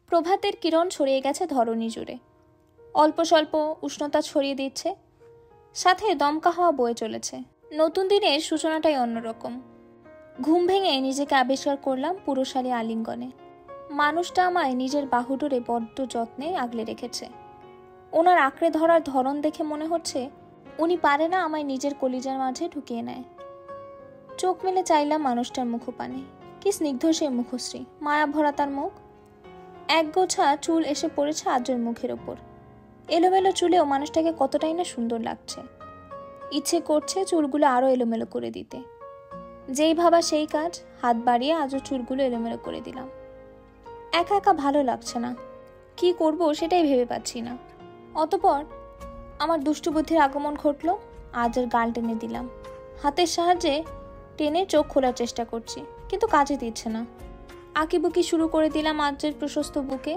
প্রভাতের কিরণ ছড়িয়ে গেছে ধরণী জুড়ে, অল্প স্বল্প উষ্ণতা ছড়িয়ে দিচ্ছে, সাথে দমকা হাওয়া বয়ে চলেছে। নতুন দিনের সূচনাটাই অন্যরকম। ঘুম ভেঙে নিজেকে আবিষ্কার করলাম পুরুষালী আলিঙ্গনে। মানুষটা আমায় নিজের বাহুডোরে বড্ড যত্নে আগলে রেখেছে। ওনার আঁকড়ে ধরার ধরন দেখে মনে হচ্ছে উনি পারে না আমায় নিজের কলিজার মাঝে ঢুকিয়ে নেয়। চোখ মেলে চাইলাম মানুষটার মুখপানে। কি স্নিগ্ধ সে মুখশ্রী, মায়া ভরা তার মুখ। এক গোছা চুল এসে পড়েছে আদ্রের মুখের ওপর। এলোমেলো চুলেও মানুষটাকে কতটাই না সুন্দর লাগছে। ইচ্ছে করছে চুলগুলো আরো এলোমেলো করে দিতে। যেই ভাবা সেই কাজ, হাত বাড়িয়ে আজও চুলগুলো এলোমেলো করে দিলাম। একা একা ভালো লাগছে না, কি করব সেটাই ভেবে পাচ্ছি না। অতঃপর আমার দুষ্টু বুদ্ধির আগমন ঘটল। আজের গাল টেনে দিলাম। হাতের সাহায্যে টেনে চোখ খোলার চেষ্টা করছি, কিন্তু কাজে দিচ্ছে না। আঁকিবুকি শুরু করে দিলাম আজের প্রশস্ত বুকে।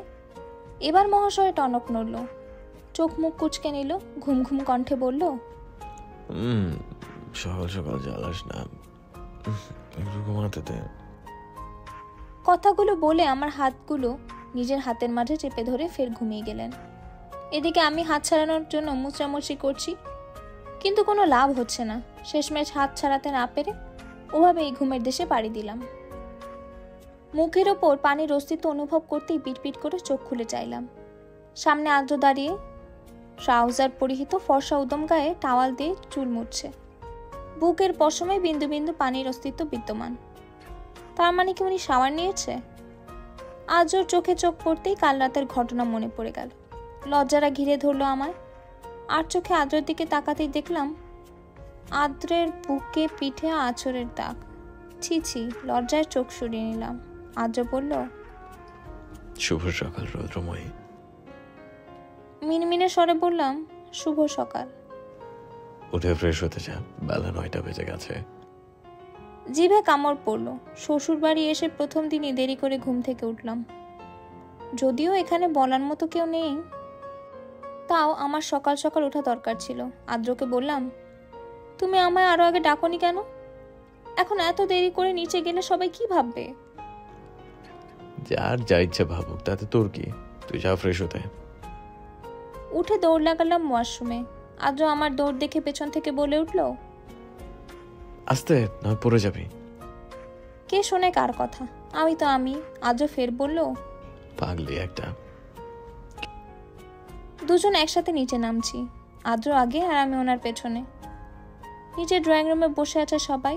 এবার মহাশয় টনক নড়ল, চোখ মুখ কুচকে নিল, ঘুম ঘুম কণ্ঠে বলল, সকাল সকাল জ্বালাস না, ঘুমাতে দে। কথাগুলো বলে আমার হাতগুলো নিজের হাতের মাঝে চেপে ধরে ফের ঘুমিয়ে গেলেন। এদিকে আমি হাত ছাড়ানোর জন্য মুচড়ামুচড়ি করছি, কিন্তু কোনো লাভ হচ্ছে না। শেষমেশ হাত ছাড়াতে না পেরে ওভাবে এই ঘুমের দেশে পাড়ি দিলাম। মুখের ওপর পানির অস্তিত্ব অনুভব করতেই পিটপিট করে চোখ খুলে চাইলাম। সামনে আদ্র দাঁড়িয়ে, ট্রাউজার পরিহিত, ফর্সা উদম গায়ে টাওয়াল দিয়ে চুল মুছছে। বুকের পশমে বিন্দু বিন্দু পানির অস্তিত্ব বিদ্যমান। তার মানে কি উনি শাওয়ার নিয়েছে? আদ্রর চোখে চোখ পড়তেই কাল রাতের ঘটনা মনে পড়ে গেল। লজ্জারা ঘিরে ধরলো আমায়। আর চোখে আদ্রের দিকে তাকাতেই দেখলাম আদ্রের বুকে পিঠে আঁচড়ের দাগ। ছি ছি, লজ্জায় চোখ সরিয়ে নিলাম। আদ্র বলল, শুভ সকাল রৌদ্রময়ী। মিনমিনে স্বরে বললাম, শুভ সকাল। উঠে ফ্রেশ হতে যা, বেলা 9টা বেজে গেছে। জিভে কামড় পড়ল। শ্বশুর বাড়ি এসে প্রথম দিনই দেরি করে ঘুম থেকে উঠলাম। যদিও এখানে বলার মতো কেউ নেই, তাও আমার সকাল সকাল ওঠা দরকার ছিল। আদ্রকে বললাম, তুমি আমায় আরো আগে ডাকোনি কেন? এখন এত দেরি করে নিচে গেলে সবাই কি ভাববে? যার যা ইচ্ছে ভাবুক, তাতে তোর কি? তুই যা ফ্রেশ হতে। উঠে দৌড় লাগালাম ওয়াশরুমে। আদ্র আমার দৌড় দেখে পেছন থেকে বলে উঠল, আস্তে, না পড়ে যাবি। কে শোনে কার কথা? আমি তো আমি। আদ্র ফের বলল, পাগলি একটা। দুজন একসাথে নিচে নামছি, আদ্র আগে আর আমি ওনার পেছনে। নিচে ড্রয়িং রুমে বসে আছে সবাই।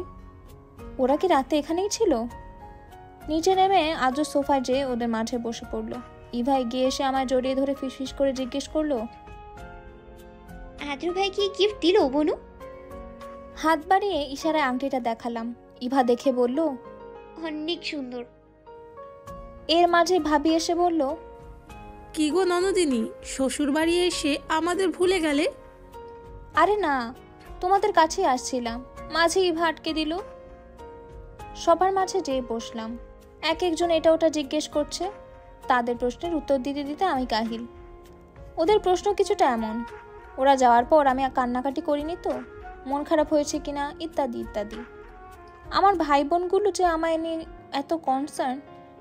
ওরা কি রাতে এখানেই ছিল? নিচে নেমে আদ্র সোফায় যেয়ে ওদের মাঝে বসে পড়লো। ইভা এগিয়ে এসে আমায় জড়িয়ে ধরে ফিসফিস করে জিজ্ঞেস করলো, আদ্র ভাই কি গিফট দিল বনু? হাত বাড়িয়ে ইশারায় আংটিটা দেখালাম। ইভা দেখে বলল, অনেক সুন্দর। এর মাঝে ভাবি এসে বলল, কি গো ননদিনী, শ্বশুর বাড়ি এসে আমাদের ভুলে গেলে? আরে না, তোমাদের কাছেই আসছিলাম। মাঝে ইভা আটকে দিল। সবার মাঝে যেয়ে বসলাম। এক একজন এটা ওটা জিজ্ঞেস করছে। তাদের প্রশ্নের উত্তর দিতে দিতে আমি কাহিল। ওদের প্রশ্ন কিছুটা এমন, ওরা যাওয়ার পর আমি কান্নাকাটি করিনি তো, মন খারাপ হয়েছে কিনা, ইত্যাদি ইত্যাদি। আমার ভাই বোনগুলো যে আমায় নিয়ে এত কনসার্ন,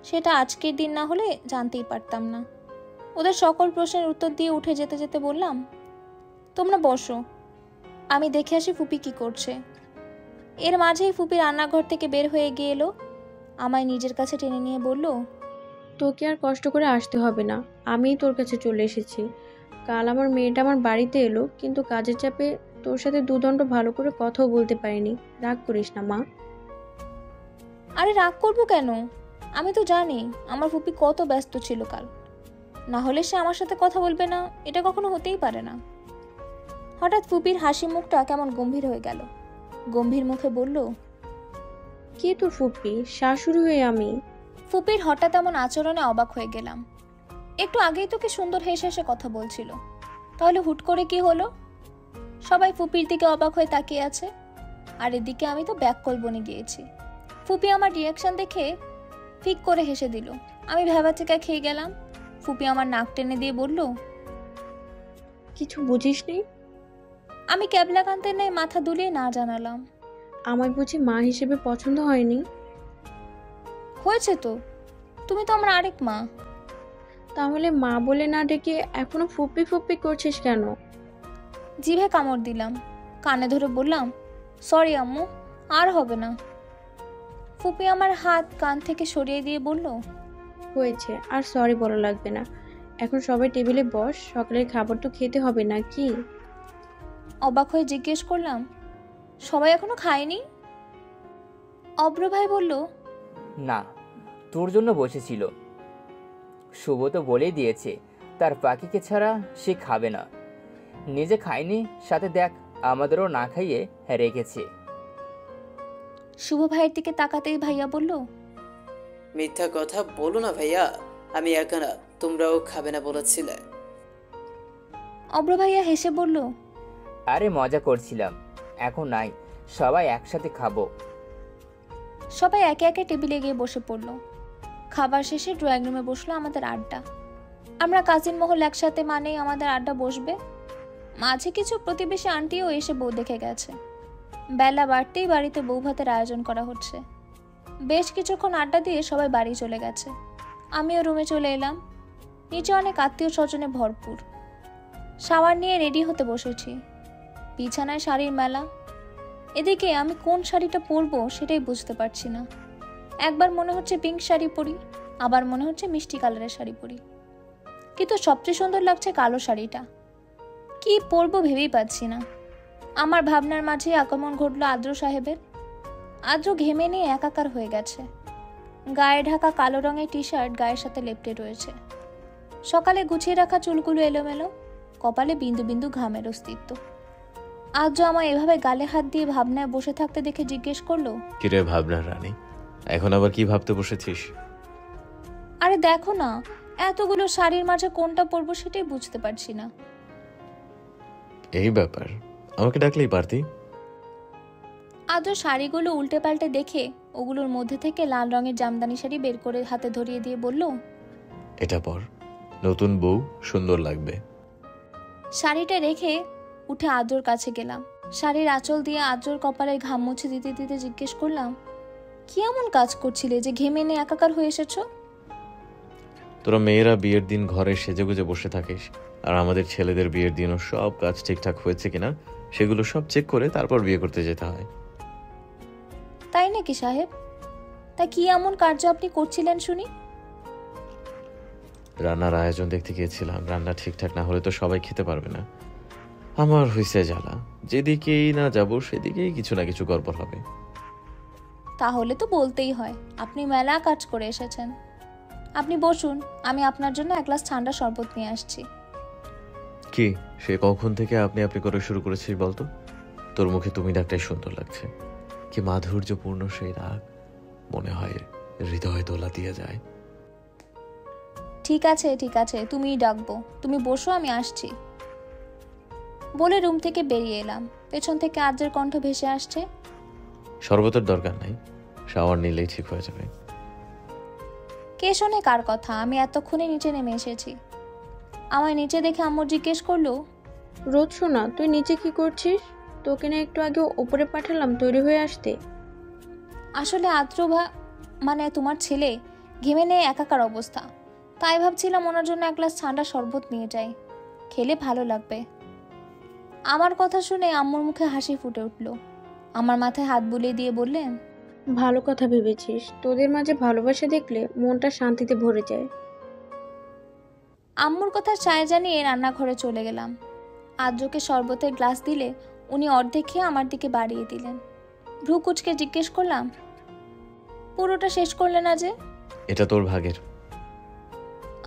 সেটা আজকের দিন না হলে জানতেই পারতাম না। ওদের সকল প্রশ্নের উত্তর দিয়ে উঠে যেতে যেতে বললাম, তোমরা বসো, আমি দেখে আসি ফুপি কি করছে। এর মাঝেই ফুপি রান্নাঘর থেকে বের হয়ে গিয়ে এলো। আমায় নিজের কাছে টেনে নিয়ে বলল, তোকে আর কষ্ট করে আসতে হবে না, আমিই তোর কাছে চলে এসেছি। কাল আমার মেয়েটা আমার বাড়িতে এলো, কিন্তু কাজের চাপে তোর সাথে দুদণ্ড ভালো করে কথাও বলতে পারিনি। রাগ করিস না মা। আরে রাগ করবো কেন? আমি তো জানি আমার ফুপি কত ব্যস্ত ছিল কাল, না হলে সে আমার সাথে কথা বলবে না, এটা কখনো হতেই পারে না। হঠাৎ ফুপির হাসি মুখটা কেমন গম্ভীর হয়ে গেল। গম্ভীর মুখে বলল, কে তোর ফুপি? শাশুড়ি হয়ে আমি। ফুপির হঠাৎ এমন আচরণে অবাক হয়ে গেলাম। একটু আগেই তোকে সুন্দর হেসে হেসে কথা বলছিল, তাহলে হুট করে কি হলো? সবাই ফুপির দিকে অবাক হয়ে তাকিয়ে আছে, আর এদিকে আমি তো ব্যাককল বনে গিয়েছি। ফুপি আমার রিয়াকশন দেখে ফিক করে হেসে দিল। আমি ভ্যাবাচেকা খেয়ে গেলাম। ফুপি আমার নাক টেনে দিয়ে বলল, কিছু বুঝিস নি? আমি ক্যাবলাকান্তের ন্যায় মাথা দুলিয়ে না জানালাম, আমায় বুঝি মা হিসেবে পছন্দ হয়নি? হয়েছে তো, তুমি তো আমার আরেক মা। তাহলে মা বলে না ডেকে এখনো ফুপ্পি ফুপ্পি করছিস কেন? জিভে কামড় দিলাম, কানে ধরে বললাম, সরি আম্মু, আর হবে না। ফুপি আমার হাত কান থেকে সরিয়ে দিয়ে বলল, হয়েছে, আর সরি বলা লাগবে না। এখন সবাই টেবিলে বস, সকালের খাবার তো খেতে হবে না কি? অবাক হয়ে জিজ্ঞেস করলাম, সবাই এখনো খায়নি? অব্র ভাই বলল, না, তোর জন্য বসেছিল। শুভ তো বলেই দিয়েছে তার পাখিকে ছাড়া সে খাবে না। নিজে খায়নি, সাথে দেখ আমাদেরও না খাইয়ে রেখেছে। শুভ ভাইয়ের দিকে তাকাতেই ভাইয়া বলল, মিথ্যা কথা বলো না ভাইয়া, আমি একা না, তোমরাও খাবে না বলেছিলে। অব্র ভাইয়া হেসে বলল, আরে মজা করছিলাম, এখন নাই, সবাই একসাথে খাবো। সবাই একে একে টেবিলে গিয়ে বসে পড়ল। খাবার শেষে ড্রয়িং রুমে বসলো আমাদের আড্ডা। আমরা কাজিন মহল একসাথে মানেই আমাদের আড্ডা বসবে। মাঝে কিছু প্রতিবেশী আন্টিও এসে বউ দেখে গেছে। বেলা বাড়তেই বাড়িতে বউ ভাতের আয়োজন করা হচ্ছে। বেশ কিছুক্ষণ আড্ডা দিয়ে সবাই বাড়ি চলে গেছে। আমিও রুমে চলে এলাম। নিচে অনেক আত্মীয় স্বজনে ভরপুর। শাওয়ার নিয়ে রেডি হতে বসেছি। বিছানায় শাড়ির মেলা। এদিকে আমি কোন শাড়িটা পরবো সেটাই বুঝতে পারছি না। একবার মনে হচ্ছে পিঙ্ক শাড়ি পরি, আবার মনে হচ্ছে মিষ্টি কালারের শাড়ি পরি, কিন্তু সবচেয়ে সুন্দর লাগছে কালো শাড়িটা। কি পরবো ভেবেই পাচ্ছি না। আমার ভাবনার মাঝে আগমন ঘটল আদ্র সাহেবের। আদ্র ঘেমে নিয়ে একাকার হয়ে গেছে। গায়ে ঢাকা কালো রঙের টি শার্ট গায়ের সাথে লেপ্টে রয়েছে। সকালে গুছিয়ে রাখা চুলগুলো এলোমেলো, কপালে বিন্দু বিন্দু ঘামের অস্তিত্ব। আদ্র আমায় এভাবে গালে হাত দিয়ে ভাবনায় বসে থাকতে দেখে জিজ্ঞেস করলো, কিরে ভাবনার রানী, এখন আবার কি ভাবতে বসেছিস? আরে দেখো না, এতগুলো শাড়ির মাঝে কোনটা পরবো সেটাই বুঝতে পারছি না। এই ব্যাপার, আমাকে ডাকলেই পারতি। আদ্র শাড়িগুলো উল্টে পাল্টে দেখে ওগুলোর মধ্যে থেকে লাল রঙের জামদানি শাড়ি বের করে হাতে ধরিয়ে দিয়ে বলল, এটা পর, নতুন বউ, সুন্দর লাগবে। শাড়িটা রেখে উঠে আদ্রর কাছে গেলাম। শাড়ির আঁচল দিয়ে আদ্রর কপালে ঘাম মুছে দিতে দিতে জিজ্ঞেস করলাম, কি এমন কাজ করছিলে যে ঘেমে নিয়ে একাকার হয়ে এসেছো? তোরা মেয়েরা বিয়ের দিন ঘরে সেজেগুজে বসে থাকিস, আর আমাদের ছেলেদের বিয়ের দিনও সব কাজ ঠিকঠাক হয়েছে কিনা সেগুলো সব চেক করে তারপর বিয়ে করতে যেতে হয়। তাই নাকি সাহেব? তা কি এমন কার্য আপনি করছিলেন শুনি? রান্নার আয়োজন দেখতে গিয়েছিলাম। রান্না ঠিকঠাক না হলে তো সবাই খেতে পারবে না। আমার হইছে জ্বালা, যেদিকেই না যাব সেদিকেই কিছু না কিছু গড়বড় হবে। তাহলে তো বলতেই হয়, আপনি মেলা কাজ করে এসেছেন। আপনি বসুন, আমি আপনার জন্য এক গ্লাস ঠান্ডা শরবত নিয়ে আসছি। কি, সে কখন থেকে আপনি আপনি করে শুরু করেছিস বলতো? তোর মুখে তুমি ডাকটাই সুন্দর লাগছে। কি মাধুর্যপূর্ণ সেই রাগ, মনে হয় হৃদয় দোলা দিয়ে যায়। ঠিক আছে ঠিক আছে, তুমিই ডাকবো, তুমি বসো, আমি আসছি বলে রুম থেকে বেরিয়ে এলাম। পেছন থেকে আদ্রের কণ্ঠ ভেসে আসছে, শরবতের দরকার নাই, শাওয়ার নিলেই ঠিক হয়ে যাবে। কে শোনে কার কথা? আমি এতক্ষণে নিচে নেমে এসেছি। আমায় নিচে দেখে আম্মু জিজ্ঞেস করলো, রোদ শোনা, তুই নিচে কি করছিস? তোকে না একটু আগে ওপরে পাঠালাম তৈরি হয়ে আসতে। আসলে আদ্র মানে তোমার ছেলে ঘেমে নিয়ে একাকার অবস্থা, তাই ভাবছিলাম ওনার জন্য এক গ্লাস ঠান্ডা শরবত নিয়ে যাই, খেলে ভালো লাগবে। আমার কথা শুনে আম্মুর মুখে হাসি ফুটে উঠল। আমার মাথায় হাত বুলিয়ে দিয়ে বললেন, ভালো কথা ভেবেছিস, তোদের মাঝে ভালোবাসা দেখলে মনটা শান্তিতে ভরে যায়। আম্মুর কথা চায় জানিয়ে রান্নাঘরে চলে গেলাম। আদ্রকে শরবতের গ্লাস দিলে উনি অর্ধেক খেয়ে আমার দিকে বাড়িয়ে দিলেন। ভ্রু কুচকে জিজ্ঞেস করলাম, পুরোটা শেষ করলে না যে? এটা তোর ভাগের।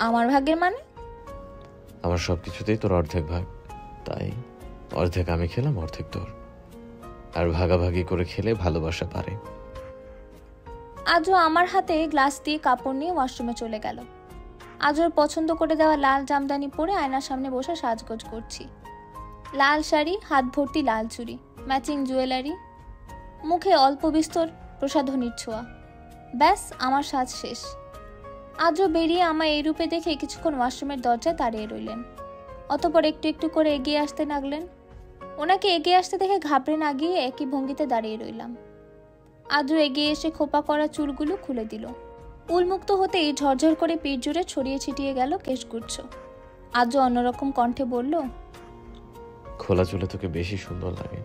আমার ভাগ্যের মানে? আমার সবকিছুতেই তোর অর্ধেক ভাগ, তাই অর্ধেক আমি খেলাম, অর্ধেক তোর। আর ভাগাভাগি করে খেলে ভালোবাসা পারে। আদ্র আমার হাতে গ্লাস দিয়ে কাপড় নিয়ে ওয়াশরুমে চলে গেল। আদ্রর পছন্দ করে দেওয়া লাল জামদানি পরে আয়নার সামনে বসে সাজগোজ করছি। লাল শাড়ি, হাত ভর্তি লাল চুড়ি, ম্যাচিং জুয়েলারি, মুখে অল্প বিস্তর প্রসাধনীর ছোঁয়া। ব্যাস, আমার সাজ শেষ। আদ্র বেরিয়ে আমায় এই রূপে দেখে কিছুক্ষণ ওয়াশরুমের দরজায় দাঁড়িয়ে রইলেন। অতঃপর একটু একটু করে এগিয়ে আসতে লাগলেন। ওনাকে এগিয়ে আসতে দেখে ঘাবড়ে না গিয়ে একই ভঙ্গিতে দাঁড়িয়ে রইলাম। আদ্র এগিয়ে এসে খোপা করা চুলগুলো খুলে দিল। উন্মুক্ত হতেই ঝরঝর করে পিঠ জুড়ে ছড়িয়ে ছিটিয়ে গেল কেশগুচ্ছ। আদ্র অন্যরকম কণ্ঠে বলল, খোলা চুলে তোকে বেশি সুন্দর লাগে।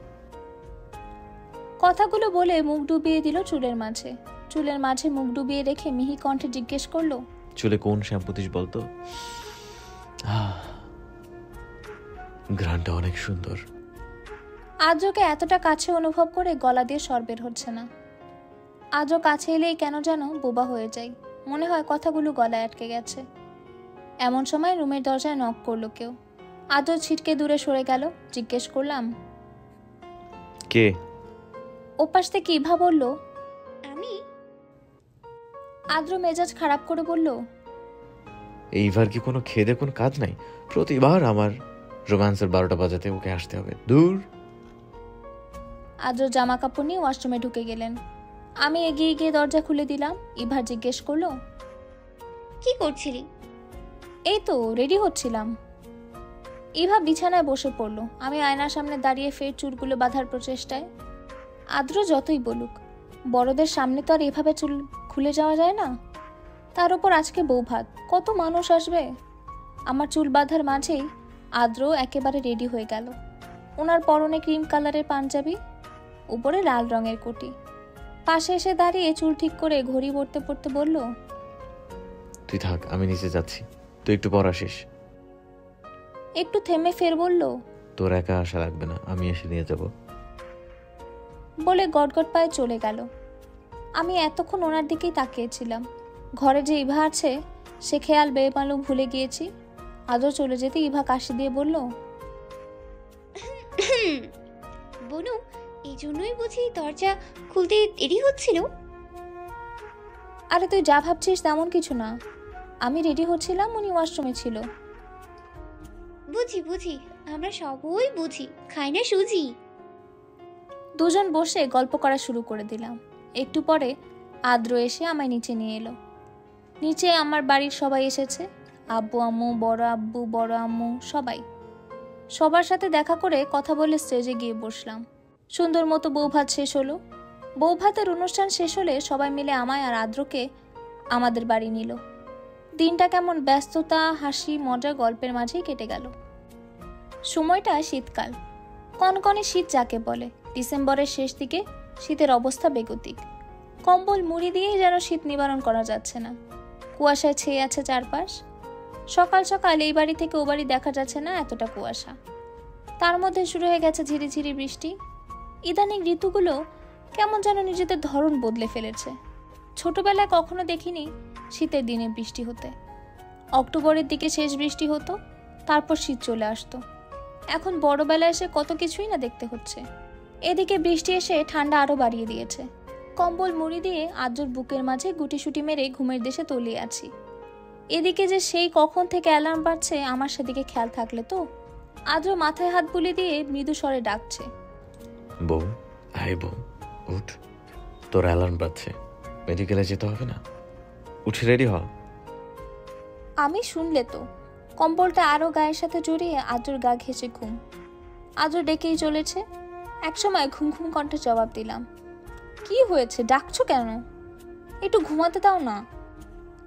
কথাগুলো বলে মুখ ডুবিয়ে দিল চুলের মাঝে। চুলের মাঝে মুখ ডুবিয়ে রেখে মিহি কণ্ঠে জিজ্ঞেস করলো, চুলে কোন শ্যাম্পু দিস বলতো? ঘ্রাণটা অনেক সুন্দর। আদ্রকে এতটা কাছে অনুভব করে গলা দিয়ে স্বর বের হচ্ছে না। আদ্র কাছে এলেই কেন যেন বোবা হয়ে যায়, মনে হয় কথাগুলো গলায় আটকে গেছে। এমন সময় রুমের দরজায় নক করলো কেউ। আদ্র ছিটকে দূরে সরে গেল। জিজ্ঞেস করলাম, কে? ওপাশ থেকে ইভা বলল। আমি? আদ্র মেজাজ খারাপ করে বলল, এইবার কি কোনো খেদে কোনো কাজ নাই? প্রতিবার আমার রোম্যান্সের 12টা বাজাতে ওকে আসতে হবে। দূর। আদ্র জামা কাপড় নিয়ে ওয়াশরুমে ঢুকে গেলেন। আমি এগিয়ে গিয়ে দরজা খুলে দিলাম। ইভা জিজ্ঞেস করলো, কি করছিলি? এই তো রেডি হচ্ছিলাম। ইভা বিছানায় বসে পড়লো। আমি আয়নার সামনে দাঁড়িয়ে ফের চুলগুলো বাঁধার প্রচেষ্টায়। আদ্র যতই বলুক, বড়দের সামনে তো আর এভাবে চুল খুলে যাওয়া যায় না। তার উপর আজকে বৌভাত, কত মানুষ আসবে। আমার চুল বাঁধার মাঝেই আদ্র একেবারে রেডি হয়ে গেল। ওনার পরনে ক্রিম কালারের পাঞ্জাবি, উপরে লাল রঙের কোটি। পাশে এসে দাঁড়িয়ে চুল ঠিক করে ঘড়ি পড়তে পড়তে বলল, তুই থাক, আমি নিচে যাচ্ছি, তুই একটু পর আসিস। একটু থেমে ফের বলল, তোর একা আসা লাগবে না, আমি এসে নিয়ে যাব। বলে গটগট পায়ে চলে গেল। আমি এতক্ষণ ওনার দিকেই তাকিয়েছিলাম। ঘরে যে ইভা আছে সে খেয়াল বেমালুম ভুলে গিয়েছি। আদৌ চলে যেতে ইভা কাশি দিয়ে বলল, বনু, এই জন্যই বুঝি দরজা খুলতে দেরি হচ্ছিল? আরে তুই যা ভাবছিস তেমন কিছু না। আমি রেডি হচ্ছিলাম, উনি ওয়াশরুমে ছিল। বুঝি বুঝি, আমরা সবই বুঝি, খাই না সুজি। দুজন বসে গল্প করা শুরু করে দিলাম। একটু পরে আদ্র এসে আমায় নিচে নিয়ে এলো। নিচে আমার বাড়ির সবাই এসেছে, আব্বু আম্মু, বড় আব্বু, বড় আম্মু, সবাই। সবার সাথে দেখা করে কথা বলে স্টেজে গিয়ে বসলাম। সুন্দর মতো বৌভাত শেষ হলো। বৌভাতের অনুষ্ঠান শেষ হলে সবাই মিলে আমায় আর আদ্রকে আমাদের বাড়ি নিল। দিনটা কেমন ব্যস্ততা, হাসি, মজা, গল্পের মাঝেই কেটে গেল। সময়টা শীতকাল, কনকনে শীত যাকে বলে। ডিসেম্বরের শেষ দিকে শীতের অবস্থা বেগতিক। কম্বল মুড়ি দিয়েই যেন শীত নিবারণ করা যাচ্ছে না। কুয়াশায় ছেয়ে আছে চারপাশ। সকাল সকাল এই বাড়ি থেকে ও বাড়ি দেখা যাচ্ছে না, এতটা কুয়াশা। তার মধ্যে শুরু হয়ে গেছে ঝিরিঝিরি বৃষ্টি। ইদানিং ঋতুগুলো কেমন যেন নিজেদের ধরন বদলে ফেলেছে। ছোটবেলায় কখনো দেখিনি শীতের দিনে বৃষ্টি হতে। অক্টোবরের দিকে শেষ বৃষ্টি হতো, তারপর শীত চলে আসতো। এখন বড়বেলায় এসে কত কিছুই না দেখতে হচ্ছে। এদিকে বৃষ্টি এসে ঠান্ডা আরো বাড়িয়ে দিয়েছে। কম্বল মুড়ি দিয়ে আদ্রর বুকের মাঝে গুটিসুটি মেরে ঘুমের দেশে তলিয়ে আছি। এদিকে যে সেই কখন থেকে অ্যালার্ম বাজছে আমার সেদিকে খেয়াল থাকলে তো। আদ্র মাথায় হাত বুলিয়ে দিয়ে মৃদু স্বরে ডাকছে, বউ, আয় বউ, উঠ, তোর অ্যালার্ম বাজছে, মেডিকেলে যেতে হবে না, উঠে রেডি হ। আমি শুনলে তো কম্বলটা আরো গায়ের সাথে জড়িয়ে আদ্রর গা ঘেঁষে ঘুম। আদ্র ডেকেই চলেছে। একসময় ঘুম ঘুম কণ্ঠে জবাব দিলাম, কি হয়েছে, ডাকছো কেন? একটু ঘুমাতে দাও না।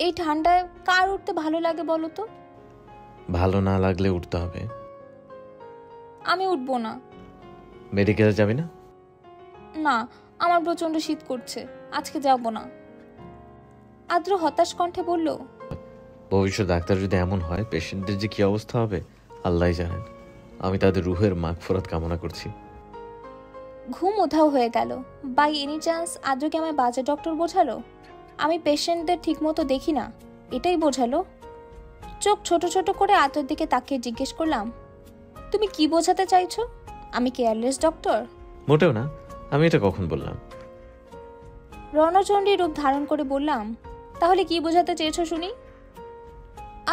এই ঠান্ডায় কার উঠতে ভালো লাগে বলো তো? ভালো না লাগলে উঠতে হবে। আমি উঠবো না। মেডিকেলে যাবি না? না, আমার প্রচন্ড শীত করছে, আজকে যাব না। আদ্র হতাশ কণ্ঠে বলল, ভবিষ্যৎ ডাক্তার যদি এমন হয়, পেশেন্টদের যে কি অবস্থা হবে আল্লাহই জানেন। আমি তাদের রুহের মাগফিরাত কামনা করছি। ঘুম উধাও হয়ে গেল। বাই এনি চান্স আদ্রকে আমায় বাজে ডক্টর বোঝালো? আমি পেশেন্টদের ঠিকমতো দেখি না এটাই বোঝালো? চোখ ছোট ছোট করে আদ্রর দিকে তাকিয়ে জিজ্ঞেস করলাম, তুমি কি বোঝাতে চাইছো? আমি কেয়ারলেস ডক্টর? মোটেও না, আমি এটা কখন বললাম? রণচণ্ডী রূপ ধারণ করে বললাম, তাহলে কি বোঝাতে চেয়েছো শুনি?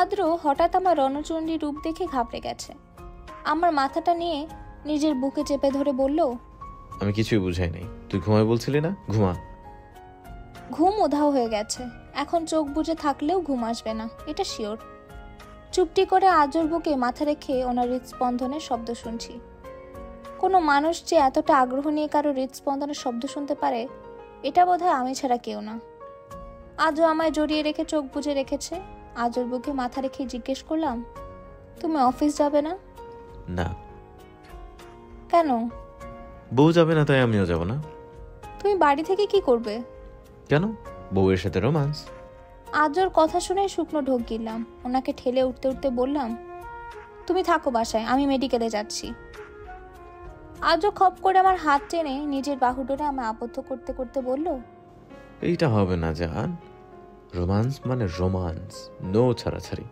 আদ্র হঠাৎ আমার রণচণ্ডী রূপ দেখে ঘাবড়ে গেছে। আমার মাথাটা নিয়ে নিজের বুকে চেপে ধরে বলল, আমি কিছুই বুঝাই নাই, তুই ঘুমায় বলছিলি না, ঘুমা। ঘুম উধাও হয়ে গেছে। এখন চোখ বুজে থাকলেও ঘুম আসবে না, এটা শিওর। চুপটি করে আদ্রর বুকে মাথা রেখে ওনার হৃদস্পন্দনের শব্দ শুনছি। কোনো মানুষ যে এতটা আগ্রহ নিয়ে কারো হৃদস্পন্দনের শব্দ শুনতে পারে, এটা বোধহয় আমি ছাড়া কেউ না। আজও আমায় জড়িয়ে রেখে চোখ বুজে রেখেছে। আজর বুকে মাথা রেখে জিজ্ঞেস করলাম, তুমি অফিস যাবে না? না। কেন? বউ যাবে না তাই আমিও যাব না। তুমি বাড়ি থেকে কি করবে? কেন? বউয়ের সাথে রোমান্স। আজর কথা শুনে শুকনো ঢোক গিললাম। ওনাকে ঠেলে উঠতে উঠতে বললাম, তুমি থাকো বাসায়, আমি মেডিকেলে যাচ্ছি। আজও খপ করে আমার হাত টেনে নিজের বাহু ডোরে আমায় আবদ্ধ করতে করতে বলল, এইটা হবে না জান, রোমান্স মানে রোমান্স, নো ছাড়াছাড়ি।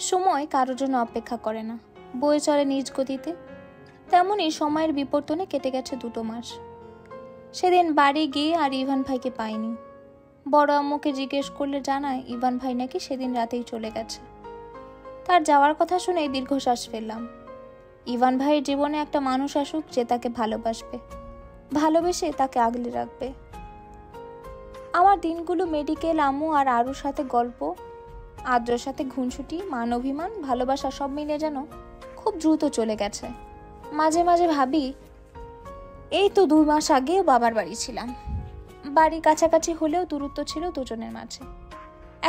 সময় কারোর জন্য অপেক্ষা করে না, বয়ে চলে নিজ গতিতে। তেমনই সময়ের বিবর্তনে কেটে গেছে 2 মাস। সেদিন বাড়ি গিয়ে আর ইভান ভাইকে পাইনি। বড় আম্মুকে জিজ্ঞেস করলে জানায় ইভান ভাই নাকি সেদিন রাতেই চলে গেছে। তার যাওয়ার কথা শুনে দীর্ঘশ্বাস ফেললাম। ইভান ভাইয়ের জীবনে একটা মানুষ আসুক যে তাকে ভালোবাসবে, ভালোবেসে তাকে আগলে রাখবে। আমার দিনগুলো মেডিকেল, আম্মু আর আরুর সাথে গল্প, আদ্রর সাথে ঘুনছুটি, মান অভিমান, ভালোবাসা সব মিলে যেন খুব দ্রুত চলে গেছে। মাঝে মাঝে ভাবি, এই তো 2 মাস আগেও বাবার বাড়ি ছিলাম। বাড়ি কাছাকাছি হলেও দূরত্ব ছিল দুজনের মাঝে।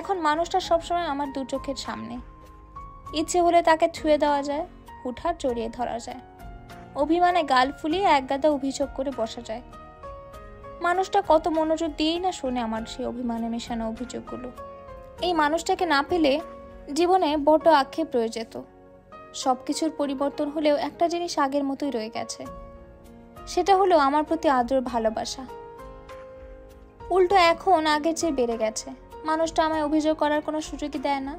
এখন মানুষটা সবসময় আমার 2 চোখের সামনে। ইচ্ছে হলে তাকে ছুঁয়ে দেওয়া যায়, হুটহাট জড়িয়ে ধরা যায়, অভিমানে গাল ফুলিয়ে একগাদা অভিযোগ করে বসা যায়। মানুষটা কত মনোযোগ দিয়েই না শোনে আমার সেই অভিমানে মেশানো অভিযোগগুলো। এই মানুষটাকে না পেলে জীবনে বড় আক্ষেপ রয়ে যেত। সবকিছুর পরিবর্তন হলেও একটা জিনিস আগের মতোই রয়ে গেছে, সেটা হলো আমার প্রতি আদর, ভালোবাসা। উল্টো এখন আগের চেয়ে বেড়ে গেছে। মানুষটা আমায় অভিযোগ করার কোনো সুযোগই দেয় না।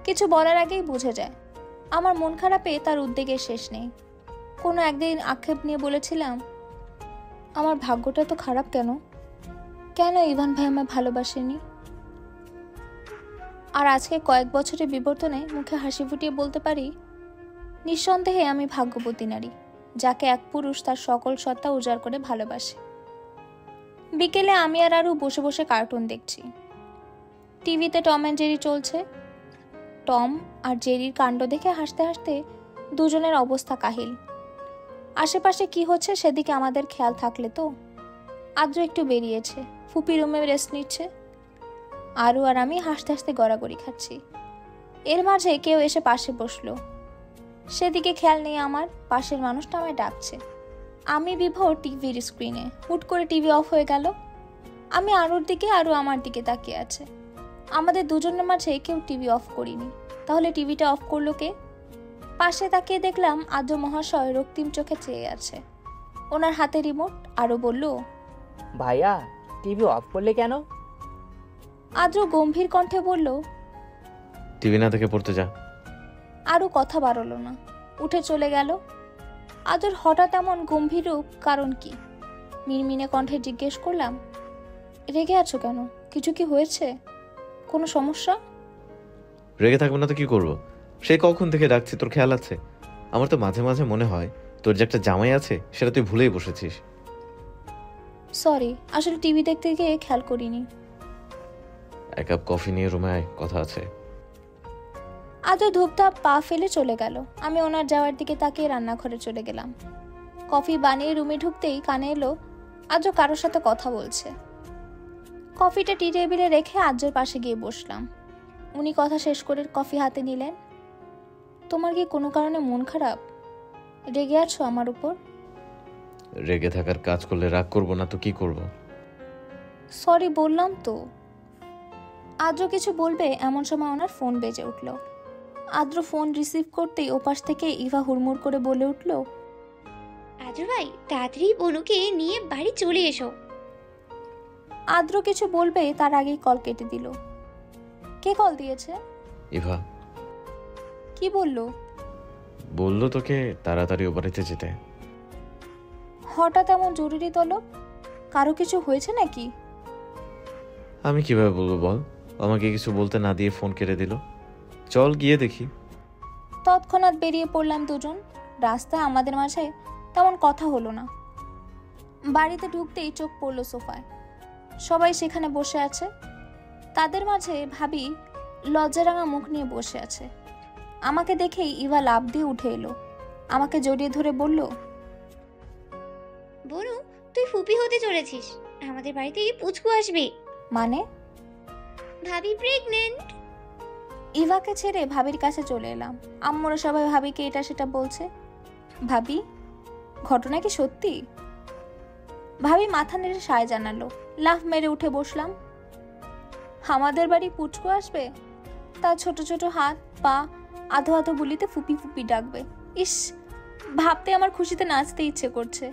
কিছু বলার আগেই বুঝে যায়। আমার মন খারাপে তার উদ্বেগের শেষ নেই। কোনো একদিন আক্ষেপ নিয়ে বলেছিলাম, আমার ভাগ্যটা তো খারাপ কেন, কেন ইভান ভাই আমায় ভালোবাসেনি। আর আজকে কয়েক বছরের বিবর্তনে মুখে হাসি ফুটিয়ে বলতে পারি, নিঃসন্দেহে আমি ভাগ্যবতী নারী, যাকে এক পুরুষ তার সকল সত্তা উজাড় করে ভালোবাসে। বিকেলে আমি আর আরু বসে বসে কার্টুন দেখছি। টিভিতে টম অ্যান্ড জেরি চলছে। টম আর জেরির কাণ্ড দেখে হাসতে হাসতে দুজনের অবস্থা কাহিল। আশেপাশে কি হচ্ছে সেদিকে আমাদের খেয়াল থাকলে তো। আদ্র একটু বেরিয়েছে, ফুপি রুমে রেস্ট নিচ্ছে। আরু আর আমি হাসতে হাসতে গড়াগড়ি খাচ্ছি। এর মাঝে কেউ এসে পাশে বসলো। সেদিকে খেয়াল নেই আমার, পাশের মানুষটা আমায় ডাকছে। আমি বিভোর টিভির স্ক্রিনে। হুট করে টিভি অফ হয়ে গেল। আমি আরুর দিকে, আরু আমার দিকে তাকিয়ে আছে। আমাদের দুজনের মাঝে কেউ টিভি অফ করিনি। তাহলে টিভিটা অফ করলো কে? পাশে তাকিয়ে দেখলাম আদ্র মহাশয় রক্তিম চোখে চেয়ে আছে। ওনার হাতে রিমোট। আরু বলল, ভাইয়া টিভি অফ করলে কেন? আদ্র গম্ভীর কণ্ঠে বলল, টিভি না থেকে পড়তে যা। আরু কথা বাড়লো না, উঠে চলে গেল। আদ্র হঠাৎ এমন গম্ভীর রূপ, কারণ কি? মিনমিনে কণ্ঠে জিজ্ঞেস করলাম, রেগে আছো কেন? কিছু কি হয়েছে? কোনো সমস্যা? রেগে থাকবো না তো কি করবো? সেই কখন থেকে ডাকছি, তোর খেয়াল আছে? আমার তো মাঝে মাঝে মনে হয় তোর যে একটা জামাই আছে সেটা তুই ভুলেই বসেছিস। সরি, আসলে টিভি দেখতে গিয়ে খেয়াল করিনি। 1 কাপ কফি নিয়ে রুমে আয়, কথা আছে। আদ্র ধূপধাপ পা ফেলে চলে গেল। আমি ওনার যাওয়ার দিকে তাকিয়ে রান্নাঘরে চলে গেলাম। কফি বানিয়ে রুমে ঢুকতেই কানে এলো আদ্র কারোর সাথে কথা বলছে। কফিটা টি টেবিলে রেখে আদ্রের পাশে গিয়ে বসলাম। উনি কথা শেষ করে কফি হাতে নিলেন। তোমার কি কোনো কারণে মন খারাপ? রেগে আছো আমার উপর? রেগে থাকার কাজ করলে রাগ করবো না তো কি করব? সরি বললাম তো। আদ্র কিছু বলবে এমন সময় ওনার ফোন বেজে উঠল। আদ্র ফোন রিসিভ করতেই ওপাশ থেকে ইভা হুড়মুড় করে বলে উঠল, আদ্র ভাই তাড়াতাড়ি বনুকে নিয়ে বাড়ি চলে এসো। আদ্র কিছু বলবে তার আগেই কল কেটে দিল। কে কল দিয়েছে? ইভা। কি বললো? বললো তোকে তাড়াতাড়ি ও বাড়িতে যেতে। হঠাৎ এমন জরুরি তলব? কারো কিছু হয়েছে নাকি? আমি কিভাবে বলবো বল? আমাকে কিছু বলতে না দিয়ে ফোন কেটে দিল। চল গিয়ে দেখি। তৎক্ষণাৎ বেরিয়ে পড়লাম দুজন। রাস্তায় আমাদের মাঝে তেমন কথা হলো না। বাড়িতে ঢুকতেই চোখ পড়ল সোফায়। সবাই সেখানে বসে আছে। তাদের মাঝে ভাবি লজ্জারাঙা মুখ নিয়ে বসে আছে। আমাকে দেখেই ইভা লাফ দিয়ে উঠে এলো। আমাকে জড়িয়ে ধরে বলল, বনু তুই ফুপি হতে চলেছিস। আমাদের বাড়িতে পুচকু আসবে। মানে? ভাবি প্রেগনেন্ট। ইভাকে ছেড়ে ভাবির কাছে চলে এলাম। আম্মুরা সবাই ভাবিকে এটা সেটা বলছে। ভাবি, ঘটনা কি সত্যি? ভাবি মাথা নেড়ে সায় জানালো। লাফ মেরে উঠে বসলাম। আমাদের বাড়ি পুচকু আসবে? তার ছোট ছোট হাত পা আধো আধো বুলিতে ফুপি ফুপি ডাকবে। ইস, ভাবতে আমার খুশিতে নাচতে ইচ্ছে করছে।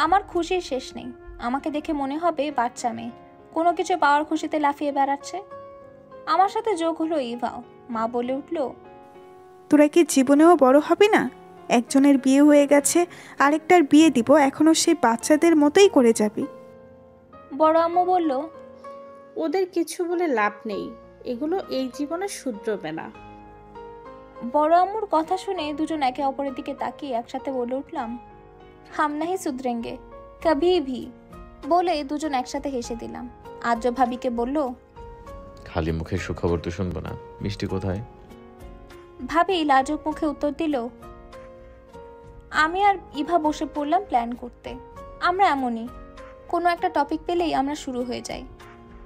আমার খুশির শেষ নেই। আমাকে দেখে মনে হবে বাচ্চা মেয়ে কোনো কিছু পাওয়ার খুশিতে লাফিয়ে বেড়াচ্ছে। আমার সাথে যোগ হলো ইভাও। মা বলে উঠল, তোরা কি জীবনেও বড় হবি না? একজনের বিয়ে হয়ে গেছে, আরেকটার বিয়ে দিব, এখনো সেই বাচ্চাদের মতোই করে যাবি। বড় আম্মু বলল, ওদের কিছু বলে লাভ নেই, এগুলো এই জীবনে শুধরবে না। বড় আম্মুর কথা শুনে দুজন একে অপরের দিকে তাকিয়ে একসাথে বলে উঠলাম, হাম নাহি সুধরেঙ্গে কভি ভি। বলে দুজন একসাথে হেসে দিলাম। আর্য ভাবিকে বলল, খালি মুখে সুখবর তো শুনবো না, মিষ্টি কোথায়? ভাবি লাজুক মুখে উত্তর দিল, আমি আর ইভা বসে পড়লাম প্ল্যান করতে। আমরা এমনই, কোনো একটা টপিক পেলেই আমরা শুরু হয়ে যাই।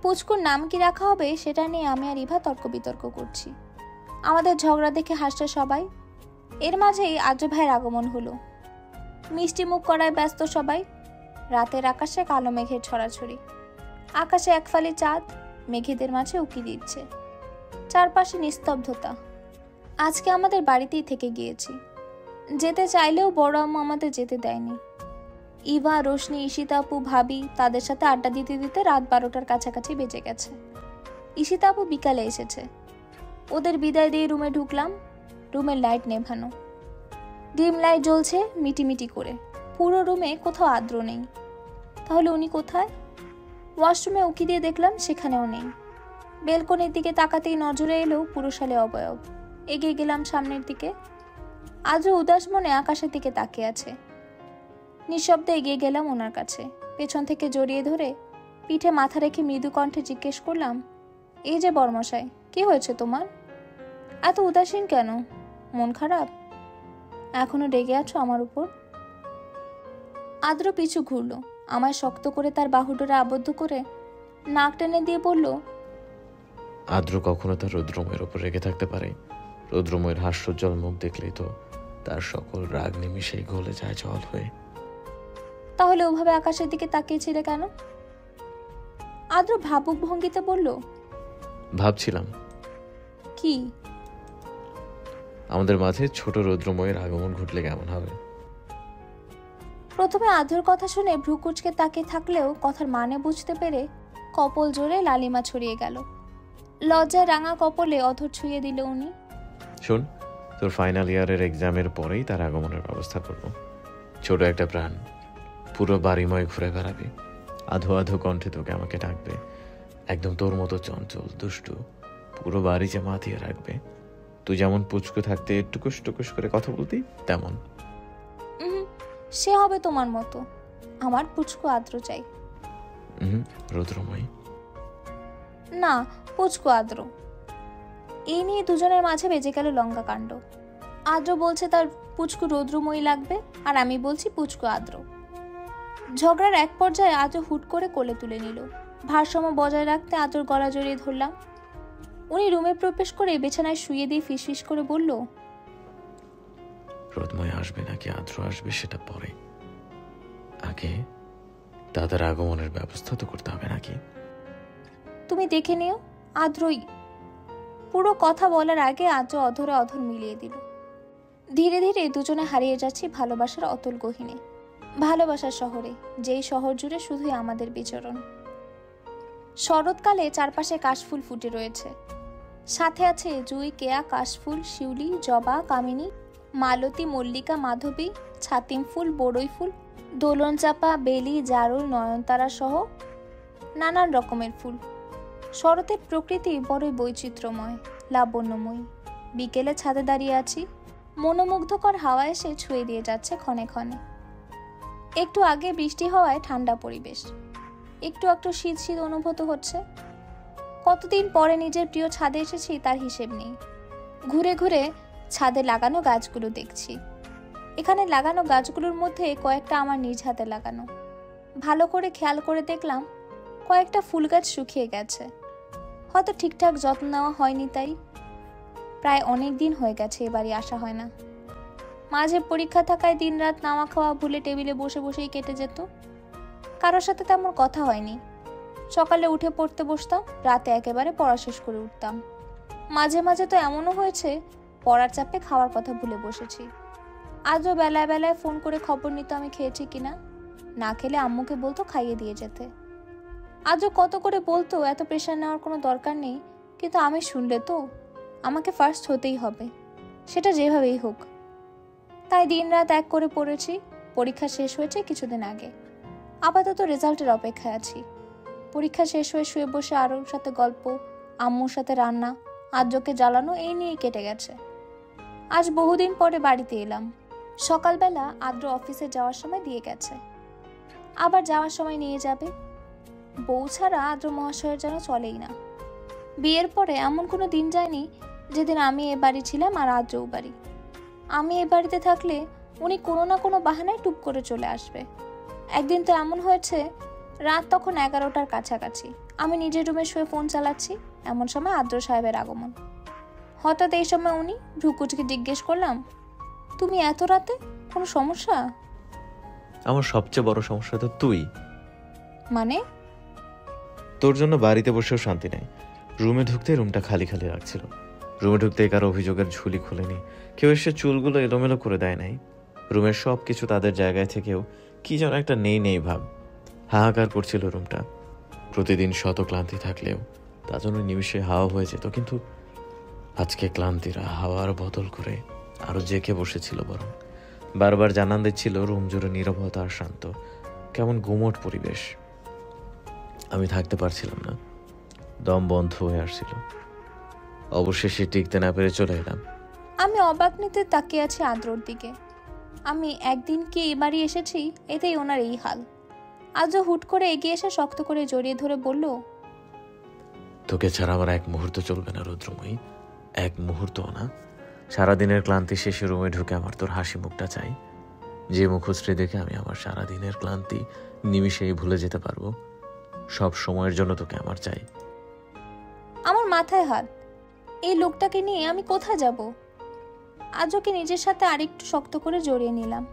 পুচকুর নাম কি রাখা হবে সেটা নিয়ে আমি আর ইভা তর্ক বিতর্ক করছি। আমাদের ঝগড়া দেখে হাসছে সবাই। এর মাঝেই আর্য ভাইয়ের আগমন হলো। মিষ্টি মুখ করায় ব্যস্ত সবাই। রাতের আকাশে কালো মেঘের ছড়াছড়ি। আকাশে এক ফালি চাঁদ মেঘেদের মাঝে উকি দিচ্ছে। চারপাশে নিস্তব্ধতা। আজকে আমাদের বাড়িতেই থেকে গিয়েছি। যেতে চাইলেও বড় আম্মু আমাদের যেতে দেয়নি। ইভা, রোশনি, ঈশিতা আপু, ভাবি তাদের সাথে আড্ডা দিতে দিতে রাত 12টার কাছাকাছি বেজে গেছে। ঈশিতা আপু বিকালে এসেছে। ওদের বিদায় দিয়ে রুমে ঢুকলাম। রুমের লাইট নেভানো, ডিম লাইট জ্বলছে মিটিমিটি করে। পুরো রুমে কোথাও আদ্র নেই। তাহলে উনি কোথায়? ওয়াশরুমে উকি দিয়ে দেখলাম সেখানেও নেই। বেলকনির দিকে তাকাতেই নজরে এলো পুরুষালে অবয়ব। এগিয়ে গেলাম সামনের দিকে। আজও উদাস মনে আকাশের দিকে তাকিয়ে আছে। নিঃশব্দে এগিয়ে গেলাম ওনার কাছে। পেছন থেকে জড়িয়ে ধরে পিঠে মাথা রেখে মৃদু কণ্ঠে জিজ্ঞেস করলাম, এই যে বর্মশাই, কি হয়েছে তোমার? এত উদাসীন কেন? মন খারাপ? এখনো রেগে আছো আমার উপর? আদ্র পিছু ঘুরলো। আমায় শক্ত করে তার বাহুডোরে আবদ্ধ করে নাক টেনে দিয়ে বলল, আদ্র কখনো তার রৌদ্রময়ের ওপর রেগে থাকতে পারে? রৌদ্রময়ের হাস্যোজ্জ্বল মুখ দেখলেই তো তার সকল রাগ নিমিশেই গলে যায় জল হয়ে। তাহলে ওভাবে আকাশের দিকে তাকিয়েছিলে কেন? আদ্র ভাবুক ভঙ্গিতে বলল, ভাবছিলাম কি? আমাদের মাঝে ছোট রৌদ্রময়ের আগমন ঘটলে কেমন হবে। প্রথমে আদ্রর কথা শুনে ভ্রু কুঁচকে তাকিয়ে থাকলেও কথার মানে বুঝতে পেরে কপল জোরে লালিমা ছড়িয়ে গেল। লজ্জায় রাঙা কপলে অধর ছুঁয়ে দিল উনি। শোন, তোর ফাইনাল ইয়ারের এক্সামের পরেই তার আগমনের ব্যবস্থা করব। ছোট একটা প্রাণ, পুরো বাড়িময় ঘুরে বেড়াবে। আধো আধো কণ্ঠে তোকে আমাকে ডাকবে। একদম তোর মতো চঞ্চল দুষ্টু, পুরো বাড়ি যে মাতিয়ে রাখবে। তুই যেমন পুচকু থাকতে টুকুস টুকুস করে কথা বলতি তেমন। সে হবে তোমার মতো। আমার পুচকু আদ্র চাই। রৌদ্রময় না, পুচকু আদ্র। এই নিয়ে দুজনের মাঝে বেজে গেল লঙ্কা কাণ্ড। আদ্র বলছে তার পুচকু রৌদ্রময়ী লাগবে, আর আমি বলছি পুচকু আদ্র। ঝগড়ার এক পর্যায়ে আদ্র হুট করে কোলে তুলে নিল। ভারসাম্য বজায় রাখতে আদ্রর গলা জড়িয়ে ধরলাম। উনি রুমে প্রবেশ করে বিছানায় শুয়ে দিয়ে ফিসফিস করে বলল, রোদময় আসবে নাকি আদ্র আসবে সেটা পরে, আগে তাদের আগমনের ব্যবস্থা তো করতে হবে নাকি? তুমি দেখে নিও, আদ্রই। পুরো কথা বলার আগে আদ্র অধরে অধর মিলিয়ে দিল। ধীরে ধীরে দুজনে হারিয়ে যাচ্ছি ভালোবাসার অতল গহীনে। ভালোবাসার শহরে, যেই শহর জুড়ে শুধুই আমাদের বিচরণ। শরৎকালে চারপাশে কাশফুল ফুটে রয়েছে। সাথে আছে জুই, কেয়া, কাশফুল, শিউলি, জবা, কামিনী, মালতী, মল্লিকা, মাধবী, ছাতিম ফুল, বড়ই ফুল, দোলন চাপা, বেলি, জারুল, নয়নতারা সহ নানান রকমের ফুল। শরতের প্রকৃতি বড়ই বৈচিত্র্যময়, লাবণ্যময়ী। বিকেলে ছাদে দাঁড়িয়ে আছি। মনোমুগ্ধকর হাওয়া এসে ছুঁয়ে দিয়ে যাচ্ছে ক্ষণে ক্ষণে। একটু আগে বৃষ্টি হওয়ায় ঠান্ডা পরিবেশ। একটু একটু শীত শীত অনুভূত হচ্ছে। কতদিন পরে নিজের প্রিয় ছাদে এসেছি তার হিসেব নেই। ঘুরে ঘুরে ছাদে লাগানো গাছগুলো দেখছি। এখানে লাগানো গাছগুলোর মধ্যে কয়েকটা আমার নিজ হাতে লাগানো। ভালো করে খেয়াল করে দেখলাম কয়েকটা ফুল গাছ শুকিয়ে গেছে। হয়তো ঠিকঠাক যত্ন নেওয়া হয়নি, তাই প্রায় অনেক দিন হয়ে গেছে এ বাড়ি আসা হয় না। মাঝে পরীক্ষা থাকায় দিনরাত নাওয়া খাওয়া ভুলে টেবিলে বসে বসেই কেটে যেত। কারোর সাথে তেমন কথা হয়নি। সকালে উঠে পড়তে বসতাম, রাতে একেবারে পড়া শেষ করে উঠতাম। মাঝে মাঝে তো এমনও হয়েছে পড়ার চাপে খাওয়ার কথা ভুলে বসেছি। আজও বেলায় বেলায় ফোন করে খবর নিত আমি খেয়েছি কিনা। না খেলে আম্মুকে বলতো খাইয়ে দিয়ে যেতে। আজও কত করে বলতো এত প্রেশার নেওয়ার কোনো দরকার নেই, কিন্তু আমি শুনলে তো আমাকে ফার্স্ট হতেই হবে, সেটা যেভাবেই হোক। তাই দিন রাত এক করে পড়েছি। পরীক্ষা শেষ হয়েছে কিছুদিন আগে। আপাতত রেজাল্টের অপেক্ষায় আছি। পরীক্ষা শেষ হয়ে শুয়ে বসে আরোর সাথে গল্প, আম্মুর সাথে রান্না, আদ্রকে জ্বালানো, এই নিয়েই কেটে গেছে। আজ বহুদিন পরে বাড়িতে এলাম। সকালবেলা আদ্র অফিসে যাওয়ার সময় দিয়ে গেছে, আবার যাওয়ার সময় নিয়ে যাবে। বউ ছাড়া আদ্র মহাশয়ের যেন চলেই না। বিয়ের পরে এমন কোনো দিন যায়নি যেদিন আমি এ বাড়ি ছিলাম আর আদ্রও বাড়ি। আমি এ বাড়িতে থাকলে উনি কোনো না কোনো বাহানায় টুপ করে চলে আসবে। একদিন তো এমন হয়েছে, রাত তখন 11টার কাছাকাছি, আমি নিজের রুমে শুয়ে ফোন চালাচ্ছি, এমন সময় আদ্র সাহেবের আগমন। হঠাৎ এই সময় উনি ভ্রুকুচকে জিজ্ঞেস করলাম, তুমি এত রাতে, কোনো সমস্যা? আমার সবচেয়ে বড় সমস্যা তো তুই। মানে? তোর জন্য বাড়িতে বসেও শান্তি নেই। রুমে ঢুকতে রুমটা খালি খালি লাগছিল। রুমে ঢুকতে কারো অভিযোগের ঝুলি খুলেনি, কেউ এসে চুলগুলো এলোমেলো করে দেয় নাই। রুমের সব কিছু তাদের জায়গায় থেকেও কি যেন একটা নেই নেই ভাব। হাহাকার করছিল রুমটা। প্রতিদিন শত ক্লান্তি থাকলেও তা জন্য নিমিষে হাওয়া হয়ে যেত, কিন্তু আজকে ক্লান্তিরা হাওয়ার বদল করে আরো জেঁকে বসেছিল। বরং বারবার জানান দিচ্ছিল রুম জুড়ে নীরবতা আর শান্ত, কেমন গুমট পরিবেশ। আমি থাকতে পারছিলাম না, দম বন্ধ হয়ে আসছিল। অবশেষে টিকতে না পেরে চলে এলাম। আমি অবাক নিতে তাকিয়ে আছি আদ্রর দিকে। আমি একদিন কি এবারই এসেছি, এতেই ওনার এই হাল। আজও হুট করে এগিয়ে এসে শক্ত করে জড়িয়ে ধরে বলল, তোকে ছাড়া আমার এক মুহূর্ত চলবে না রুদ্রময়ী, এক মুহূর্ত না। সারাদিনের ক্লান্তি শেষে রুমে ঢুকে আমার তোর হাসি মুখটা চাই, যে মুখশ্রী দেখে আমি আমার সারাদিনের ক্লান্তি নিমিষেই ভুলে যেতে পারবো। সব সময়ের জন্য তোকে আমার চাই। আমার মাথায় হাত। এই লোকটাকে নিয়ে আমি কোথায় যাব? আজকে নিজের সাথে আরেকটু শক্ত করে জড়িয়ে নিলাম।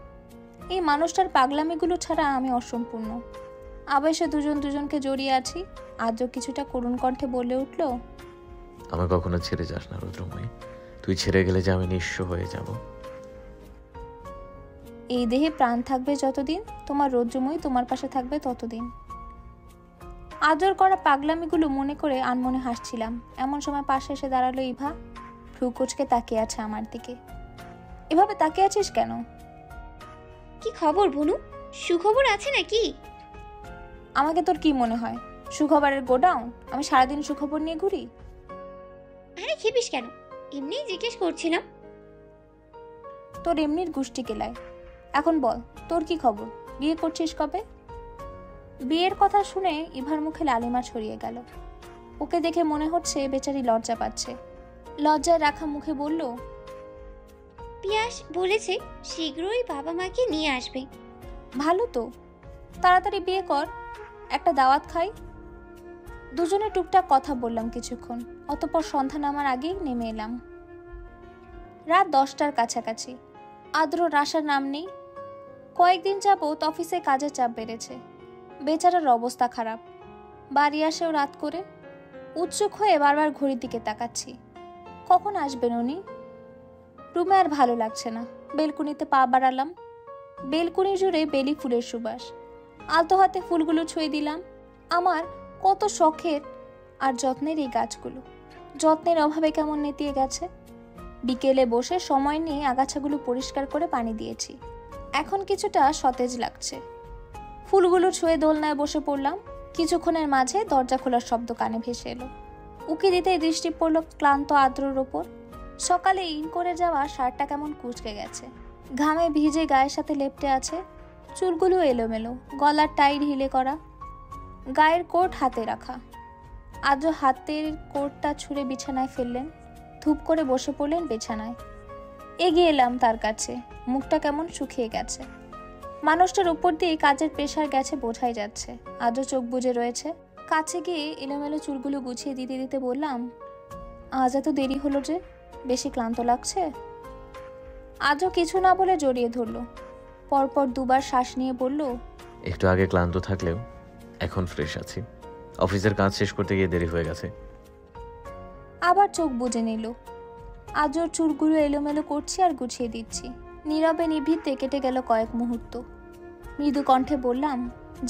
এই মানুষটার পাগলামিগুলো ছাড়া আমি অসম্পূর্ণ। আবেশে দুজন দুজনকে জড়িয়ে আছি। আজও কিছুটা করুণ কণ্ঠে বলে উঠল, আমি কখনো ছেড়ে যাস না রুদ্রময়ী, তুই ছেড়ে গেলে যে আমি নিঃস্ব হয়ে যাব। এই দেহে প্রাণ থাকবে যতদিন, তোমার রৌদ্রময়ী তোমার পাশে থাকবে ততদিন। আদর করা পাগলামিগুলো মনে করে আনমনে হাসছিলাম। এমন সময় পাশে এসে দাঁড়ালো ইভা। ভ্রুকুচকে তাকিয়ে আছে আমার দিকে। এভাবে তাকিয়ে আছিস কেন? কি খবর বনু? সুখবর আছে নাকি? আমাকে তোর কি মনে হয় সুখবরের গোডাউন? আমি সারাদিন সুখবর নিয়ে ঘুরি? আরে খেপিস কেন, এমনিই জিজ্ঞেস করছিলাম। তোর এমনির গুষ্টি কেলায়। এখন বল, তোর কি খবর? বিয়ে করছিস কবে? বিয়ের কথা শুনে ইভার মুখে লালিমা ছড়িয়ে গেল। ওকে দেখে মনে হচ্ছে বেচারি লজ্জা পাচ্ছে। লজ্জায় রাখা মুখে বলল, পিয়াস বলেছে শীঘ্রই বাবা মাকে নিয়ে আসবে। ভালো তো, তাড়াতাড়ি বিয়ে কর, একটা দাওয়াত খাই। দুজনে টুকটাক কথা বললাম কিছুক্ষণ, অতঃপর সন্ধ্যা নামার আগেই নেমে এলাম। রাত 10টার কাছাকাছি। আদ্রর আসার নাম নেই। কয়েকদিন যাবত অফিসে কাজের চাপ বেড়েছে। বেচারার অবস্থা খারাপ। বাড়ি আসেও রাত করে। উৎসুক হয়ে বারবার ঘড়ির দিকে তাকাচ্ছি, কখন আসবেন উনি। রুমে আর ভালো লাগছে না। বেলকুনিতে পা বাড়ালাম। বেলকুনি জুড়ে বেলি ফুলের সুবাস। আলতো হাতে ফুলগুলো ছুঁয়ে দিলাম। আমার কত শখের আর যত্নের এই গাছগুলো, যত্নের অভাবে কেমন নেতিয়ে গেছে। বিকেলে বসে সময় নিয়ে আগাছাগুলো পরিষ্কার করে পানি দিয়েছি। এখন কিছুটা সতেজ লাগছে। ফুলগুলো ছুঁয়ে দোলনায় বসে পড়লাম। কিছুক্ষণের মাঝে দরজা খোলার শব্দ কানে ভেসে এলো। উকি দিতেই দৃষ্টি পড়ল ক্লান্ত আদ্রর ওপর। সকালে ইন করে যাওয়া শার্টটা কেমন কুঁচকে গেছে, ঘামে ভিজে গায়ের সাথে লেপ্টে আছে। চুলগুলো এলোমেলো, গলার টাই ঢিলে করা, গায়ের কোট হাতে রাখা। আদ্র হাতের কোটটা ছুঁড়ে বিছানায় ফেললেন। ধূপ করে বসে পড়লেন বিছানায়। এগিয়ে এলাম তার কাছে। মুখটা কেমন শুকিয়ে গেছে। মানুষটার উপর দিয়ে কাজের প্রেশার গেছে বোঝাই যাচ্ছে। আজও চোখ বুজে রয়েছে। কাছে গিয়ে এলোমেলো চুলগুলো গুছিয়ে দিতে দিতে বললাম, আজ এত দেরি হলো যে, বেশি ক্লান্ত লাগছে? আজও কিছু না বলে জড়িয়ে ধরলো। পরপর দুবার শ্বাস নিয়ে বলল, একটু আগে ক্লান্ত থাকলেও এখন ফ্রেশ আছি। অফিসের কাজ শেষ করতে গিয়ে দেরি হয়ে গেছে। আবার চোখ বুজে নিল। আজও চুলগুলো এলোমেলো করছি আর গুছিয়ে দিচ্ছি। নীরবে নিভৃতে কেটে গেল কয়েক মুহূর্ত। মৃদু কণ্ঠে বললাম,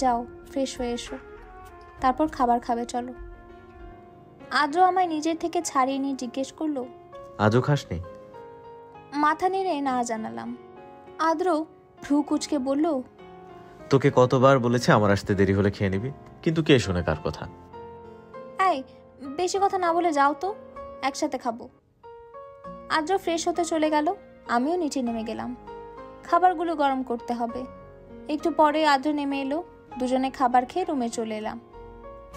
যাও ফ্রেশ হয়ে এসো, তারপর খাবার খাবে চলো। আজও আমায় নিজের থেকে ছাড়িয়ে নিয়ে জিজ্ঞেস করলো, আজও খাসনি? মাথা নেড়ে না জানালাম। আদ্র ভ্রু কুচকে বলল, তোকে কতবার বলেছে আমার আসতে দেরি হলে খেয়ে নিবি, কিন্তু কে শোনে কার কথা? এই বেশি কথা না বলে যাও তো, একসাথে খাবো। আদ্র ফ্রেশ হতে চলে গেল। আমিও নিচে নেমে গেলাম। খাবারগুলো গরম করতে হবে। একটু পরে আদ্র নেমে এলো। দুজনে খাবার খেয়ে রুমে চলে এলাম।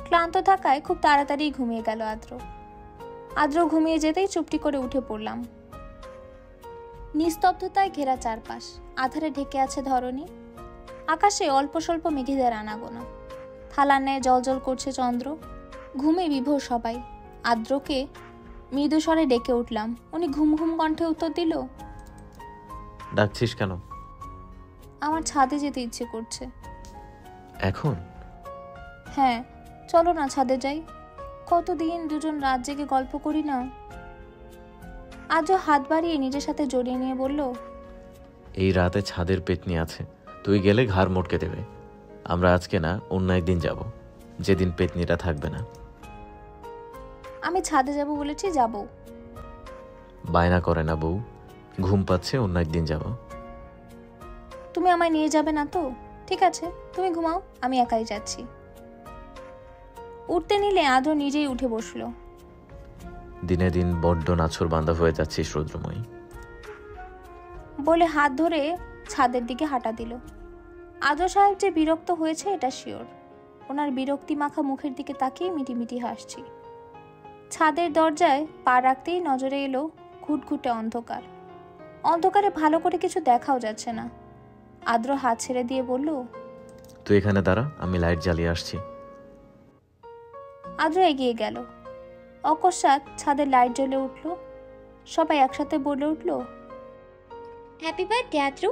ক্লান্ত থাকায় খুব তাড়াতাড়ি ঘুমিয়ে গেল আদ্র ঘুমিয়ে যেতেই চুপটি করে উঠে পড়লাম। নিস্তব্ধতায় ঘেরা চারপাশ, আধারে ঢেকে আছে ধরণী। আকাশে অল্প স্বল্প মেঘেদের আনাগোনা। থালার ন্যায় জলজল করছে চন্দ্র। ঘুমে বিভোর সবাই। আদ্রকে মৃদু স্বরে ডেকে উঠলাম। উনি ঘুম ঘুম কণ্ঠে উত্তর দিল, ডাকছিস কেন? আমার ছাদে যেতে ইচ্ছে করছে। এখন? হ্যাঁ, চলো না ছাদে যাই। কতদিন দুজন রাত জেগে গল্প করি না। আজও হাত বাড়িয়ে নিজের সাথে জড়িয়ে নিয়ে বলল, এই রাতে ছাদের পেতনি আছে, তুই গেলে ঘাড় মটকে দেবে। আমরা আজকে না, অন্য একদিন যাব, যেদিন পেতনিটা থাকবে না। আমি ছাদে যাব বলেছি, যাব। বায়না করে না বউ, ঘুম পাচ্ছে, অন্য একদিন যাব। তুমি আমায় নিয়ে যাবে না তো? ঠিক আছে, তুমি ঘুমাও, আমি একাই যাচ্ছি। উঠতে নিলে আদ্র নিজেই উঠে বসলো। দিনে দিন বড্ড নাছর বান্ধা হয়ে যাচ্ছিস রুদ্রময়ী, বলে হাত ধরে ছাদের দিকে হাঁটা দিল। আদ্র সাহেব যে বিরক্ত হয়েছে এটা শিওর। ওনার বিরক্তি মাখা মুখের দিকে তাকিয়ে মিটিমিটি হাসছি। ছাদের দরজায় পা রাখতেই নজরে এলো ঘুটঘুটে অন্ধকার। অন্ধকারে ভালো করে কিছু দেখাও যাচ্ছে না। আদ্র হাত ছেড়ে দিয়ে বলল, তুই এখানে দাঁড়া, আমি লাইট জ্বালিয়ে আসছি। আদ্র এগিয়ে গেল। অকস্মাৎ ছাদের লাইট জ্বলে উঠল। সবাই একসাথে বলে উঠল, হ্যাপি বার্থডে আদ্র।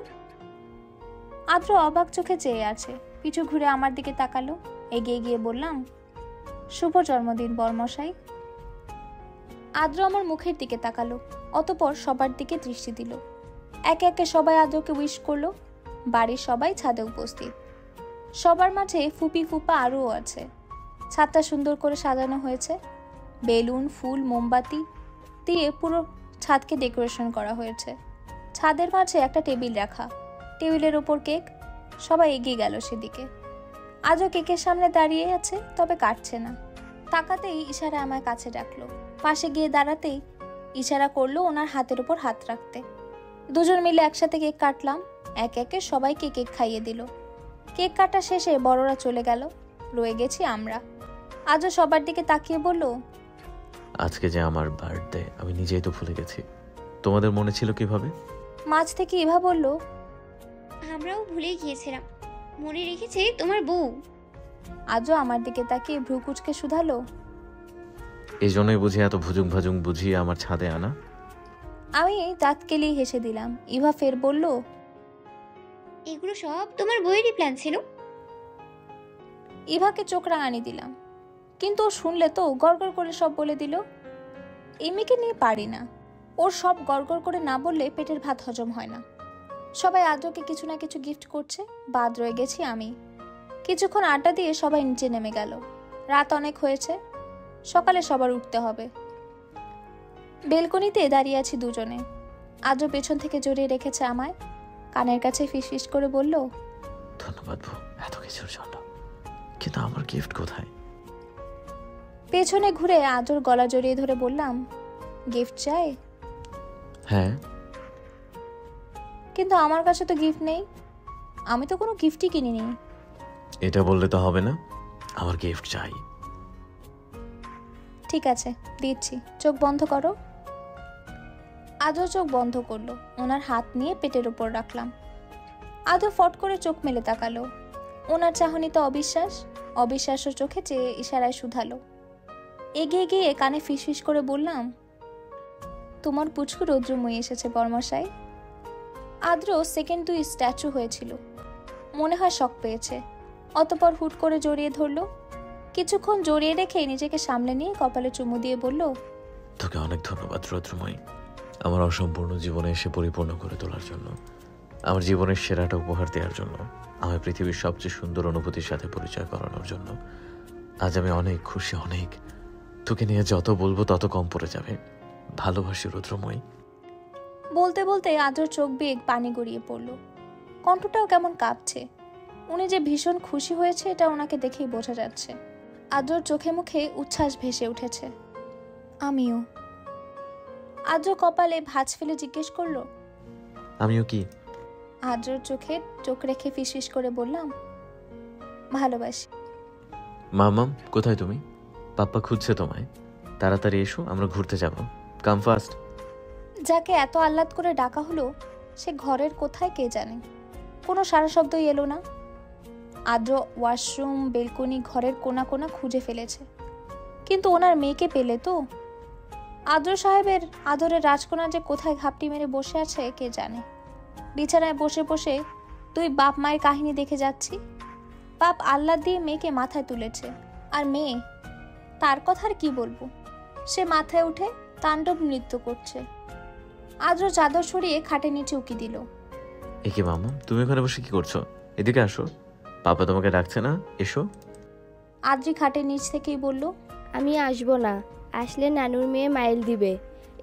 আদ্র অবাক চোখে চেয়ে আছে। পিছু ঘুরে আমার দিকে তাকালো। এগিয়ে গিয়ে বললাম, শুভ জন্মদিন বরমশাই। আদ্র আমার মুখের দিকে তাকালো, অতঃপর সবার দিকে দৃষ্টি দিল। একে একে সবাই আদ্রকে উইশ করলো। বাড়ির সবাই ছাদে উপস্থিত। সবার মাঝে ফুপি ফুপা আরও আছে। ছাদটা সুন্দর করে সাজানো হয়েছে। বেলুন, ফুল, মোমবাতি দিয়ে পুরো ছাদকে ডেকোরেশন করা হয়েছে। ছাদের মাঝে একটা টেবিল রাখা, টেবিলের ওপর কেক। সবাই এগিয়ে গেল সেদিকে। আজও কেকের সামনে দাঁড়িয়ে আছে, তবে কাটছে না। তাকাতেই ইশারা আমায় কাছে ডাকলো। পাশে গিয়ে দাঁড়াতেই ইশারা করলো ওনার হাতের উপর হাত রাখতে। দুজন মিলে একসাথে কেক কাটলাম। একে একে সবাইকে কেক খাইয়ে দিল। কেক কাটা শেষে বড়রা চলে গেল, রয়ে গেছি আমরা। আজও সবার দিকে তাকিয়ে বলল, আজকে যে আমার বার্থডে, আমি নিজেই তো ভুলে গেছি। তোমাদের মনে ছিল কিভাবে? মাঝ থেকে ইভা বলল, আমরাও ভুলে গিয়েছিলাম, মনে রেখেছে তোমার বউ। আজও আমার দিকে তাকিয়ে ভ্রু কুচকে শুধালো, এই জন্যই বুঝি এত ভুজুং ভাজুং বুঝিয়ে আমার ছাদে আনা? আমি দাঁত কেলিয়ে হেসে দিলাম। ইভা ফের বলল, এগুলো সব তোমার বউয়েরই প্ল্যান ছিল। ইভাকে চোখ রাঙানি দিলাম, কিন্তু ও শুনলে তো গড়গড় করে সব বলে দিল। এমিকে নিয়ে পারি না, ওর সব গড়গড় করে না বললে পেটের ভাত হজম হয় না। সবাই আদ্রকে কিছু না কিছু গিফট করছে, বাদ রয়ে গেছি আমি। কিছুক্ষণ আড্ডা দিয়ে সবাই নিচে নেমে গেল। রাত অনেক হয়েছে, সকালে সবার উঠতে হবে। বেলকনিতে দাঁড়িয়ে আছি দুজনে। আদ্র পেছন থেকে জড়িয়ে রেখেছে আমায়, কানের কাছে ফিসফিস করে বলল, ধন্যবাদ বউ এত কিছুর জন্য, কিন্তু আমার গিফট কোথায়? পেছনে ঘুরে আদ্রর গলা জড়িয়ে ধরে বললাম, গিফট চাই? হ্যাঁ, কিন্তু আমার কাছে তো গিফট নেই, আমি তো কোনো গিফটই কিনিনি। এটা বললে তো হবে না, আমার গিফট চাই। ঠিক আছে, দিচ্ছি, চোখ বন্ধ করো। আজও চোখ বন্ধ করলো। ওনার হাত নিয়ে পেটের উপর রাখলাম। আদ্র ফট করে চোখ মেলে তাকালো। ওনার চাহনিতে অবিশ্বাস, অবিশ্বাস্য চোখে চেয়ে ইশারায় শুধালো। এগিয়ে গিয়ে কানে ফিসফিস করে বললাম, তোমার পুচকু রৌদ্রময়ী এসেছে বর্মশাই। আদ্র সেকেন্ড 2 স্ট্যাচু হয়েছিল, মনে হয় শক পেয়েছে। অতপর হুট করে জড়িয়ে ধরলো। কিছুক্ষণ জড়িয়ে রেখে নিজেকে সামলে নিয়ে কপালে চুমু দিয়ে বলল, তোকে অনেক ধন্যবাদ রৌদ্রময়ী, আমার অসম্পূর্ণ জীবনে এসে পরিপূর্ণ করে তোলার জন্য, আমার জীবনের সেরাটা উপহার দেওয়ার জন্য, আমার পৃথিবীর সবচেয়ে সুন্দর অনুভূতির সাথে পরিচয় করানোর জন্য। আজ আমি অনেক খুশি, অনেক। তোকে নিয়ে যত বলবো তত কম পড়ে যাবে। ভালোবাসি রৌদ্রময়ী। বলতে বলতে আদ্রর চোখ বেয়ে পানি গড়িয়ে পড়ল। কণ্ঠটাও কেমন কাঁপছে। উনি যে ভীষণ খুশি হয়েছে এটা ওনাকে দেখেই বোঝা যাচ্ছে। আদ্রর চোখে মুখে উচ্ছ্বাস ভেসে উঠেছে। আমিও। আদ্র কপালে ভাঁজ ফেলে জিজ্ঞেস করলো, আমিও কি? আদ্রর চোখে চোখ রেখে ফিসফিস করে বললাম, ভালোবাসি। মামাম কোথায় তুমি? পাপ্পা খুঁজছে তোমায়, তাড়াতাড়ি এসো, আমরা ঘুরতে যাব। কাম ফাস্ট। যাকে এত আহ্লাদ করে ডাকা হলো সে ঘরের কোথায় কে জানে। কোনো সারা শব্দই এলো না। আদ্র ওয়াশরুম, বেলকনি, ঘরের কোনা কোনা খুঁজে ফেলেছে, কিন্তু ওনার মেয়েকে পেলে তো? আদ্র সাহেবের আদরের রাজকন্যা যে কোথায় ঘাপটি মেরে বসে আছে কে জানে। বিছানায় বসে বসে 2 বাপ মায়ের কাহিনী দেখে যাচ্ছি। বাপ আহ্লাদ দিয়ে মেয়েকে মাথায় তুলেছে, আর মেয়ে, তার কথা আর কি বলবো, সে মাথায় উঠে তাণ্ডব নৃত্য করছে। আদ্র চাদর সরিয়ে খাটের নিচে উকি দিল। এ কি মামাম, তুমি ওখানে বসে কি করছো? এদিকে আসো, পাপা তোমাকে ডাকছে না, এসো। আদ্রি খাটের নিচ থেকেই বলল, আমি আসবো না, আসলে নানুর মেয়ে মাইল দিবে,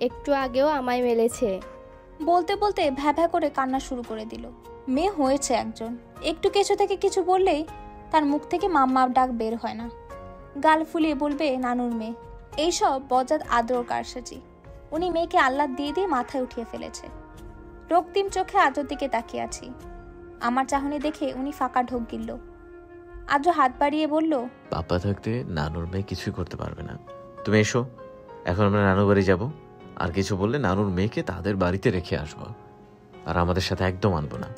একটু আগেও আমায় মেলেছে। বলতে বলতে ভ্যা ভ্যা করে কান্না শুরু করে দিল। মেয়ে হয়েছে একজন, একটু কিছু থেকে কিছু বললেই তার মুখ থেকে মাম্মা ডাক বের হয় না। গাল ফুলিয়ে বলবে নানুর মেয়ে। এইসব বজাত আদ্রর কারসাজি। উনি মেয়েকে আহ্লাদ দিয়ে দিয়ে মাথায় উঠিয়ে ফেলেছে। রক্তিম চোখে আদ্রর দিকে তাকিয়ে আছি। আমার চাহনি দেখে উনি ফাঁকা ঢোক গিলল। আদ্র হাত বাড়িয়ে বলল, পাপা থাকতে নানুর মেয়ে কিছুই করতে পারবে না। তুমি এসো, এখন আমরা নানুর বাড়ি যাব। আর কিছু বললে নানুর মেয়েকে তাদের বাড়িতে রেখে আসবো, আর আমাদের সাথে একদম আনবো না।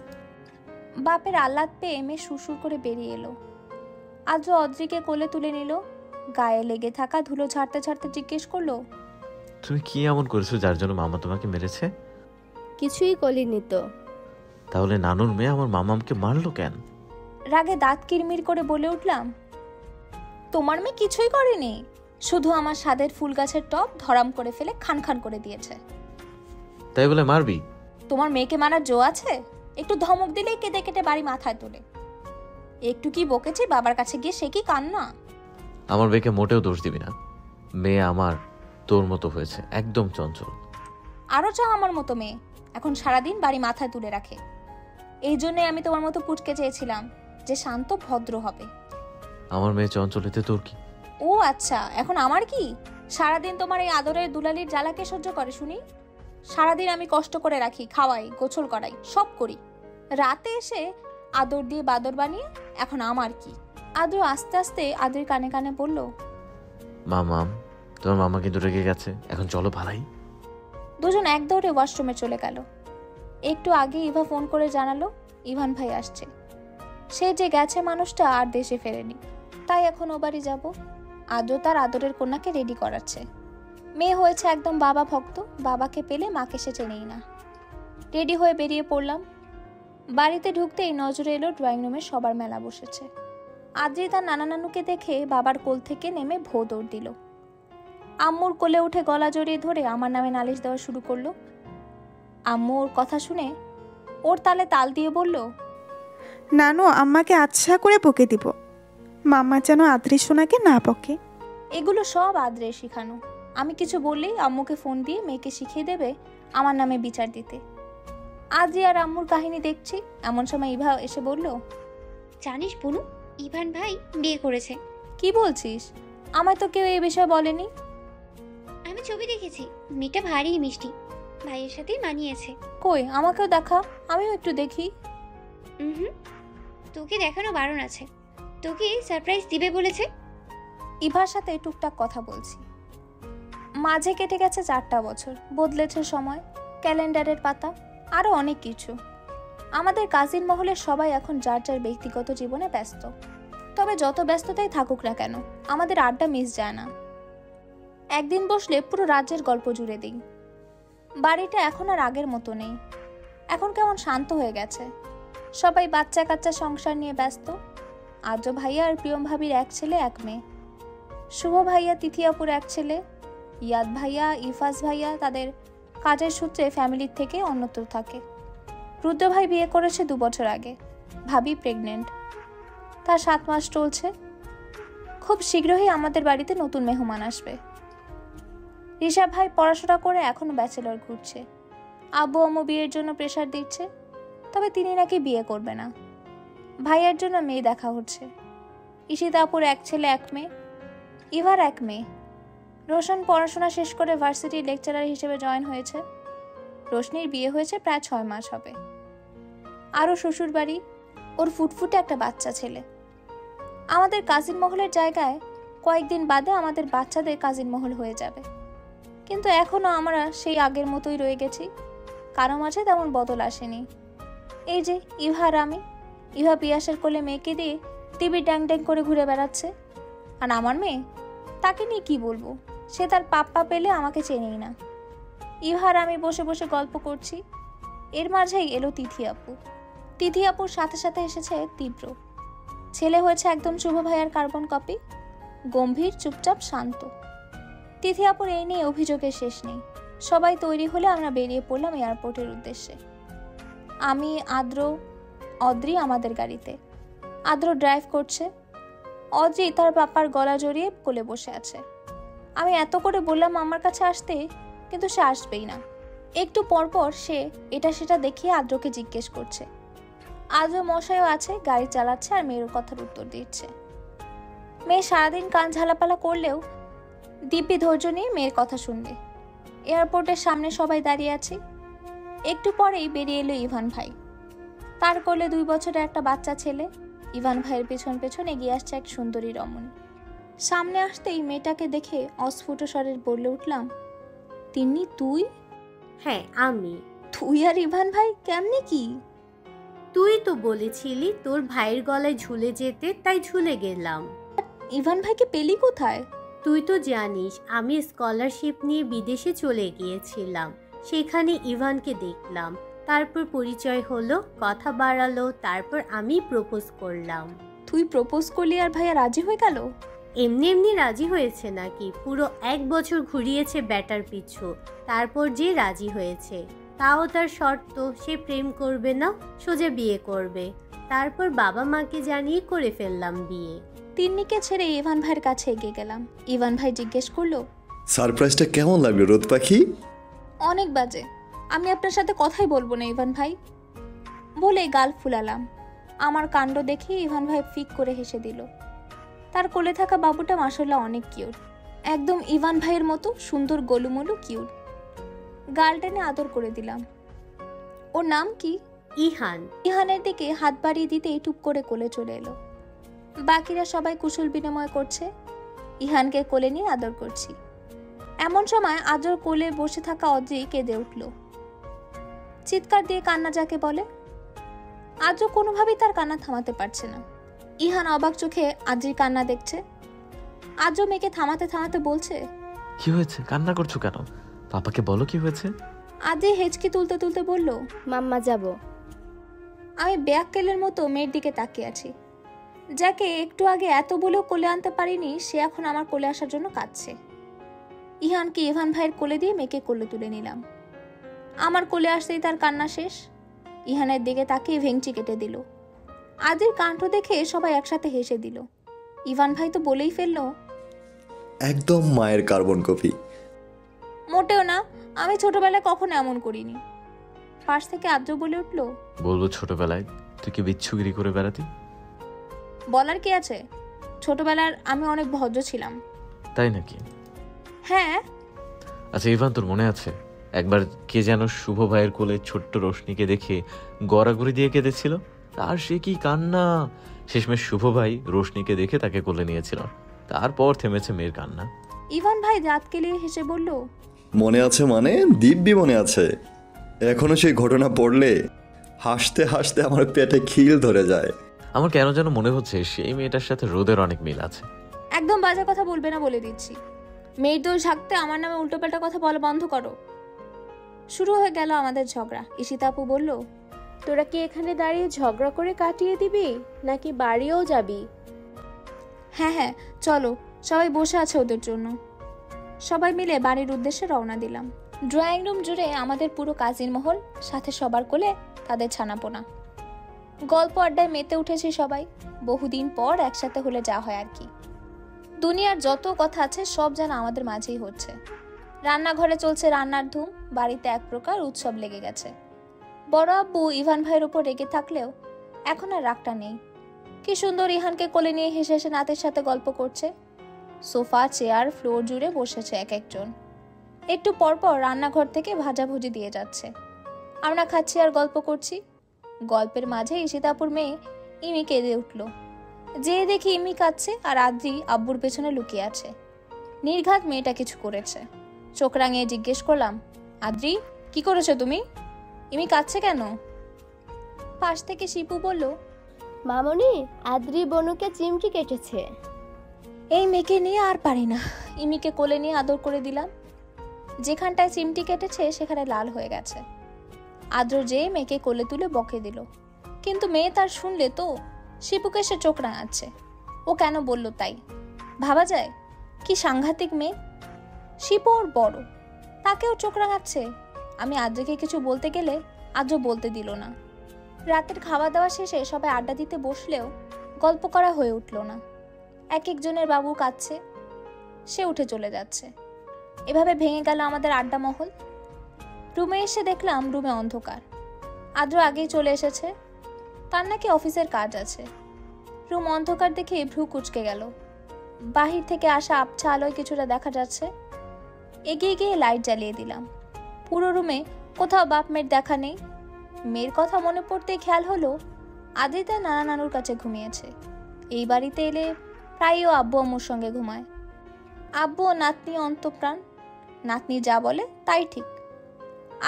বাপের আহ্লাদ পেয়ে মেয়ে সুরসুর করে বেরিয়ে এলো। আদ্র অদ্রিকে কোলে তুলে নিল। গায়ে লেগে থাকা ধুলো ঝাড়তে ঝাড়তে জিজ্ঞেস করলো, তুমি কি এমন করেছো যার জন্য মামা তোমাকে মেরেছে? কিছুই করিনি তো। তাহলে নানুর মেয়ে আমার মামামকে মারলো কেন? রাগে দাঁত কিরমির করে বলে উঠলাম, তোমার মেয়ে কিছুই করেনি, শুধু আমার স্বাদের ফুল গাছের টব ধরাম করে ফেলে খান খান করে দিয়েছে। তাই বলে মারবি? তোমার মেয়েকে মারার জো আছে? একটু ধমক দিলেই কেঁদে কেটে বাড়ি মাথায় তোলে। একটু কি বকেছি বাবার কাছে গিয়ে, সে কি কান্না। আমার মেয়েকে মোটেও দোষ দিবি না। মেয়ে আমার তোর মতো হয়েছে, একদম চঞ্চল। আরো চাও আমার মতো মেয়ে, এখন সারাদিন বাড়ি মাথায় তুলে রাখে। এই জন্যই আমি তোমার মতো পুটকে চেয়েছিলাম, যে শান্ত ভদ্র হবে। আমার মেয়ে চঞ্চল হতে তোর কি? ও আচ্ছা, এখন আমার কি? সারাদিন তোমার এই আদরের দুলালির জ্বালাকে সহ্য করে শুনি। সারাদিন আমি কষ্ট করে রাখি, খাওয়াই, গোছল করাই, সব করি। রাতে এসে আদর দিয়ে বাদর বানিয়ে এখন আমার কি? আদ্র আস্তে আস্তে আদ্রের কানে কানে বলল, মামাম তোমার মামা কিন্তু রেগে গেছে, এখন চলো পালাই। দুজন এক দৌড়ে ওয়াশরুমে চলে গেল। একটু আগে ইভা ফোন করে জানালো ইভান ভাই আসছে। সে যে গেছে মানুষটা আর দেশে ফেরেনি, তাই এখন ও বাড়ি যাব। আদ্র তার আদরের কন্যাকে রেডি করাচ্ছে। মেয়ে হয়েছে একদম বাবা ভক্ত, বাবাকে পেলে মাকে সে চেনেই না। রেডি হয়ে বেরিয়ে পড়লাম। বাড়িতে ঢুকতেই নজরে এলো ড্রয়িং রুমে সবার মেলা বসেছে। আদ্রি তার নানা নানুকে দেখে বাবার কোল থেকে নেমে ভো দৌড় দিল। আম্মুর কোলে উঠে গলা জড়িয়ে ধরে আমার নামে নালিশ দেওয়া শুরু করলো। আম্মু ওর কথা শুনে ওর তালে তাল দিয়ে বলল, নানু আম্মাকে আচ্ছা করে বকে দিব, মাম্মা যেন আদ্রি সোনাকে না বকে। এগুলো সব আদ্রের শিখানো। আমি কিছু বললেই আম্মুকে ফোন দিয়ে মেয়েকে শিখিয়ে দেবে আমার নামে বিচার দিতে। আদ্রি আর আম্মুর কাহিনী দেখছি, এমন সময় ইভা এসে বলল, জানিস বনু, ইভান ভাই বিয়ে করেছে। কি বলছিস? আমায় তো কেউ এই বিষয়ে বলেনি। আমি ছবি দেখেছি, মেয়েটা ভারী মিষ্টি, ভাইয়ের সাথেই মানিয়েছে। কই আমাকেও দেখা, আমিও একটু দেখি। হুম, তোকে দেখানো বারণ আছে, তোকে সারপ্রাইজ দিবে বলেছে। ইভার সাথে টুকটাক কথা বলছি। মাঝে কেটে গেছে 4টা বছর, বদলেছে সময়, ক্যালেন্ডারের পাতা, আরো অনেক কিছু। আমাদের কাজিন মহলের সবাই এখন যার যার ব্যক্তিগত জীবনে ব্যস্ত। তবে যত ব্যস্ততাই থাকুক না কেন, আমাদের আড্ডা মিস যায় না। একদিন বসলে পুরো রাজ্যের গল্প জুড়ে দিই। বাড়িটা এখন আর আগের মতো নেই, এখন কেমন শান্ত হয়ে গেছে। সবাই বাচ্চা কাচ্চা সংসার নিয়ে ব্যস্ত। আর্য ভাইয়া আর প্রিয়ম ভাবির এক ছেলে এক মেয়ে, শুভ ভাইয়া তিথিয়াপুর এক ছেলে, ইয়াদ ভাইয়া ইফাজ ভাইয়া তাদের কাজের সূত্রে ফ্যামিলির থেকে অন্যত্র থাকে। রুদ্র ভাই বিয়ে করেছে 2 বছর আগে, ভাবি প্রেগনেন্ট, তার 7 মাস চলছে। খুব শীঘ্রই আমাদের বাড়িতে নতুন মেহমান আসবে। ঋষাব ভাই পড়াশোনা করে এখনো ব্যাচেলর ঘুরছে। আব্বু আম্মু বিয়ের জন্য প্রেশার দিচ্ছে, তবে তিনি নাকি বিয়ে করবে না। ভাইয়ের জন্য মেয়ে দেখা হচ্ছে। ঈশিতাপুর এক ছেলে এক মেয়ে, ইভার এক মেয়ে। রোশন পড়াশোনা শেষ করে ভার্সিটির লেকচারার হিসেবে জয়েন হয়েছে। রোশনির বিয়ে হয়েছে প্রায় 6 মাস হবে। আরও শ্বশুর বাড়ি, ওর ফুটফুটে একটা বাচ্চা ছেলে। আমাদের কাজিন মহলের জায়গায় কয়েকদিন বাদে আমাদের বাচ্চাদের কাজিন মহল হয়ে যাবে, কিন্তু এখনো আমরা সেই আগের মতোই রয়ে গেছি। কারো মাঝে তেমন বদল আসেনি। এই যে ইভা আর আমি, ইভা পিয়াসের কোলে মেয়েকে দিয়ে টিভি ড্যাং ড্যাং করে ঘুরে বেড়াচ্ছে, আর আমার মেয়ে, তাকে নিয়ে কি বলবো, সে তার পাপ্পা পেলে আমাকে চেনেই না। ইভা আর আমি বসে বসে গল্প করছি, এর মাঝেই এলো তিথি আপু। তিথি আপুর সাথে সাথে এসেছে তীব্র। ছেলে হয়েছে একদম শুভ ভাইয়ার কার্বন কপি, গম্ভীর, চুপচাপ, শান্ত। তিথি আপুর এই নিয়ে অভিযোগের শেষ নেই। সবাই তৈরি হলে আমরা বেরিয়ে পড়লাম এয়ারপোর্টের উদ্দেশ্যে। আমি, আদ্র, অদ্রি আমাদের গাড়িতে। আদ্র ড্রাইভ করছে, অদ্রি তার পাপার গলা জড়িয়ে কোলে বসে আছে। আমি এত করে বললাম আমার কাছে আসতে, কিন্তু সে আসবেই না। একটু পরপর সে এটা সেটা দেখিয়ে আদ্রকে জিজ্ঞেস করছে। আদ্র মশাইও আছে, গাড়ি চালাচ্ছে আর মেয়ের কথার উত্তর দিচ্ছে। মেয়ে সারাদিন কান ঝালাপালা করলেও দিব্যি ধৈর্য নিয়ে মেয়ের কথা শুনবে। এয়ারপোর্টের সামনে সবাই দাঁড়িয়ে আছি। একটু পরেই বেরিয়ে এলো ইভান ভাই। তার কোলে 2 বছরের একটা বাচ্চা ছেলে। ইভান ভাইয়ের পেছন পেছন এগিয়ে আসছে এক সুন্দরী রমণী। সামনে আসতেই মেয়েটাকে দেখে অস্ফুট স্বরে বলে উঠলাম, তিন্নি তুই? হ্যাঁ আমি। তুই আর ইভান ভাই কেমনে কি? তুই তো বলেছিলি তোর ভাইয়ের গলায় ঝুলে যেতে, তাই ঝুলে গেলাম। ইভান ভাইকে পেলি কোথায়? তুই তো জানিস আমি স্কলারশিপ নিয়ে বিদেশে চলে গিয়েছিলাম, সেখানে ইভানকে দেখলাম, তারপর পরিচয় হলো, কথা বাড়ালো, তারপর আমি প্রপোজ করলাম। তুই প্রপোজ করলি আর ভাইয়া রাজি হয়ে গেল? এমনি এমনি রাজি হয়েছে নাকি, পুরো 1 বছর ঘুরিয়েছে ব্যাটার পিছু, তারপর যে রাজি হয়েছে। তাও তার শর্ত, সে প্রেম করবে না, সোজা বিয়ে করবে। তারপর বাবা মাকে জানিয়ে করে ফেললাম বিয়ে। তিন্নিকে ছেড়ে ইভান ভাইয়ের কাছে এগিয়ে গেলাম। ইভান ভাই জিজ্ঞেস করলো, সারপ্রাইজটা কেমন লাগলো রোদ পাখি? অনেক বাজে, আমি আপনার সাথে কথাই বলবো না ইভান ভাই, বলে গাল ফুলালাম। আমার কাণ্ড দেখে ইভান ভাই ফিক করে হেসে দিল। তার কোলে থাকা বাবুটা মাশাআল্লাহ অনেক কিউট, একদম ইভান ভাইয়ের মতো সুন্দর গোলুমলু কিউট। গাল টেনে আদর করে দিলাম। ওর নাম কি? ইহান। ইহানের দিকে হাত বাড়িয়ে দিতেই টুপ করে কোলে চলে এলো। বাকিরা সবাই কুশল বিনিময় করছে, ইহানকে কোলে নিয়ে আদর করছি। এমন সময় আদর কোলে বসে থাকা অদ্রি কেঁদে উঠল, চিৎকার দিয়ে কান্না যাকে বলে। আদ্র কোনোভাবেই তার কান্না থামাতে পারছে না। ইহান অবাক চোখে আদ্রির কান্না দেখছে। আদ্র মেয়েকে থামাতে থামাতে বলছে, কি হয়েছে, কান্না করছো কেন? পাপাকে বলো কি হয়েছে। আদ্রি হেঁচকি তুলতে তুলতে বলল, মাম্মা যাব। আমি ব্যাককেলের মতো মেয়ের দিকে তাকিয়ে আছি। যাকে একটু আগে এত বলেও কোলে আনতে পারিনি, সে এখন আমার কোলে আসার জন্য কাঁদছে। ইহানকে ইভান ভাইয়ের কোলে দিয়ে মেয়েকে কোলে তুলে নিলাম। আমার কোলে আসতেই তার কান্না শেষ। ইহানের দিকে তাকিয়ে ভেঙচি কেটে দিল। আদির কাণ্ড দেখে সবাই একসাথে হেসে দিল। ইভান ভাই তো বলেই ফেললো, একদম মায়ের কার্বন কপি। মোটেও না, আমি ছোটবেলায় কখনো এমন করিনি। পাশ থেকে আদ্র বলে উঠলো, বলবো ছোটবেলায় তুই কি বিচ্ছুগিরি করে বেড়াতি? বলার কি আছে, ছোটবেলার আমি অনেক ভদ্র ছিলাম। তাই নাকি? হ্যাঁ। আচ্ছা ইভান, তোর মনে আছে একবার কে যেন শুভ ভাইয়ের কোলে ছোট্ট রোশনিকে দেখে গড়াগড়ি দিয়ে কেঁদেছিল? আর সে কি কান্না! শেষমেশ শুভ ভাই রোশনিকে দেখে তাকে কোলে নিয়েছিল, তারপর থেমেছে মেয়ের কান্না। ইভান ভাই দাঁত কেলিয়ে হেসে বলল, মনে আছে মানে? দিব্যি মনে আছে। এখনো সেই ঘটনা পড়লে হাসতে হাসতে আমার পেটে খিল ধরে যায়। আমার কেন যেন মনে হচ্ছে সেই মেয়েটার সাথে রোদের অনেক মিল আছে। একদম বাজে কথা বলবে না বলে দিচ্ছি। মেয়ের দোষ ঢাকতে আমার নামে উল্টোপাল্টা কথা বলা বন্ধ করো। শুরু হয়ে গেল আমাদের ঝগড়া। ঈশিতা আপু বলল, তোরা কি এখানে দাঁড়িয়ে ঝগড়া করে কাটিয়ে দিবি নাকি বাড়িও যাবি? হ্যাঁ হ্যাঁ চলো, সবাই বসে আছে ওদের জন্য। সবাই মিলে বাড়ির উদ্দেশ্যে রওনা দিলাম। ড্রয়িং রুম জুড়ে আমাদের পুরো কাজিন মহল, সাথে সবার কোলে তাদের ছানাপোনা। গল্প আড্ডায় মেতে উঠেছি সবাই। বহুদিন পর একসাথে হলে যা হয় আর কি। দুনিয়ার যত কথা আছে সব যেন আমাদের মাঝেই হচ্ছে। রান্নাঘরে চলছে রান্নার ধুম, বাড়িতে এক প্রকার উৎসব লেগে গেছে। বড় আব্বু ইভান ভাইয়ের উপর রেগে থাকলেও এখন আর রাগটা নেই। কি সুন্দর ইহানকে কোলে নিয়ে হেসে হেসে নাতের সাথে গল্প করছে। সোফা, চেয়ার, ফ্লোর জুড়ে বসেছে এক একজন। একটু পরপর রান্নাঘর থেকে ভাজাভুজি দিয়ে যাচ্ছে। আমরা খাচ্ছি আর গল্প করছি। গল্পের মাঝে ঈশিতাপুর মেয়ে ইমি কেঁদে উঠল। যে দেখি ইমি কাঁদছে আর আদ্রি আব্বুর পেছনে লুকিয়ে আছে। নির্ঘাত মেয়েটা কিছু করেছে। চোখ রাঙিয়ে জিজ্ঞেস করলাম, আদ্রি কি করেছো তুমি? ইমি কাঁদছে কেন? পাশ থেকে শিপু বলল, মামনি, আদ্রি বনুকে চিমটি কেটেছে। এই মেয়েকে নিয়ে আর পারি না। ইমিকে কোলে নিয়ে আদর করে দিলাম। যেখানটায় চিমটি কেটেছে সেখানে লাল হয়ে গেছে। আদ্র যে মেয়েকে কোলে তুলে বকে দিল, কিন্তু মেয়ে তার শুনলে তো শিপুকে সে চোখ রাঙাচ্ছে। ও কেন বলল তাই ভাবা যায়? কি সাংঘাতিক মেয়ে! শিপু ওর বড়, তাকেও চোখ রাঙাচ্ছে। আমি আদ্রকে কিছু বলতে গেলে আদ্র বলতে দিল না। রাতের খাওয়া দাওয়া শেষে সবাই আড্ডা দিতে বসলেও গল্প করা হয়ে উঠল না। এক একজনের বাবু কাঁদছে, সে উঠে চলে যাচ্ছে। এভাবে ভেঙে গেল আমাদের আড্ডা মহল। রুমে এসে দেখলাম রুমে অন্ধকার। আদ্র আগেই চলে এসেছে, তার নাকি অফিসের কাজ আছে। রুম অন্ধকার দেখে ভ্রু কুচকে গেল। বাহির থেকে আসা আবছা আলোয় কিছুটা দেখা যাচ্ছে। এগিয়ে গিয়ে লাইট জ্বালিয়ে দিলাম। পুরো রুমে কোথাও বাপ মেয়ের দেখা নেই। মেয়ের কথা মনে পড়তেই খেয়াল হলো আদ্রি তার নানা নানুর কাছে ঘুমিয়েছে। এই বাড়িতে এলে প্রায়ই ও আব্বু আম্মুর সঙ্গে ঘুমায়। আব্বু ও নাতনি অন্তপ্রাণ, নাতনি যা বলে তাই ঠিক।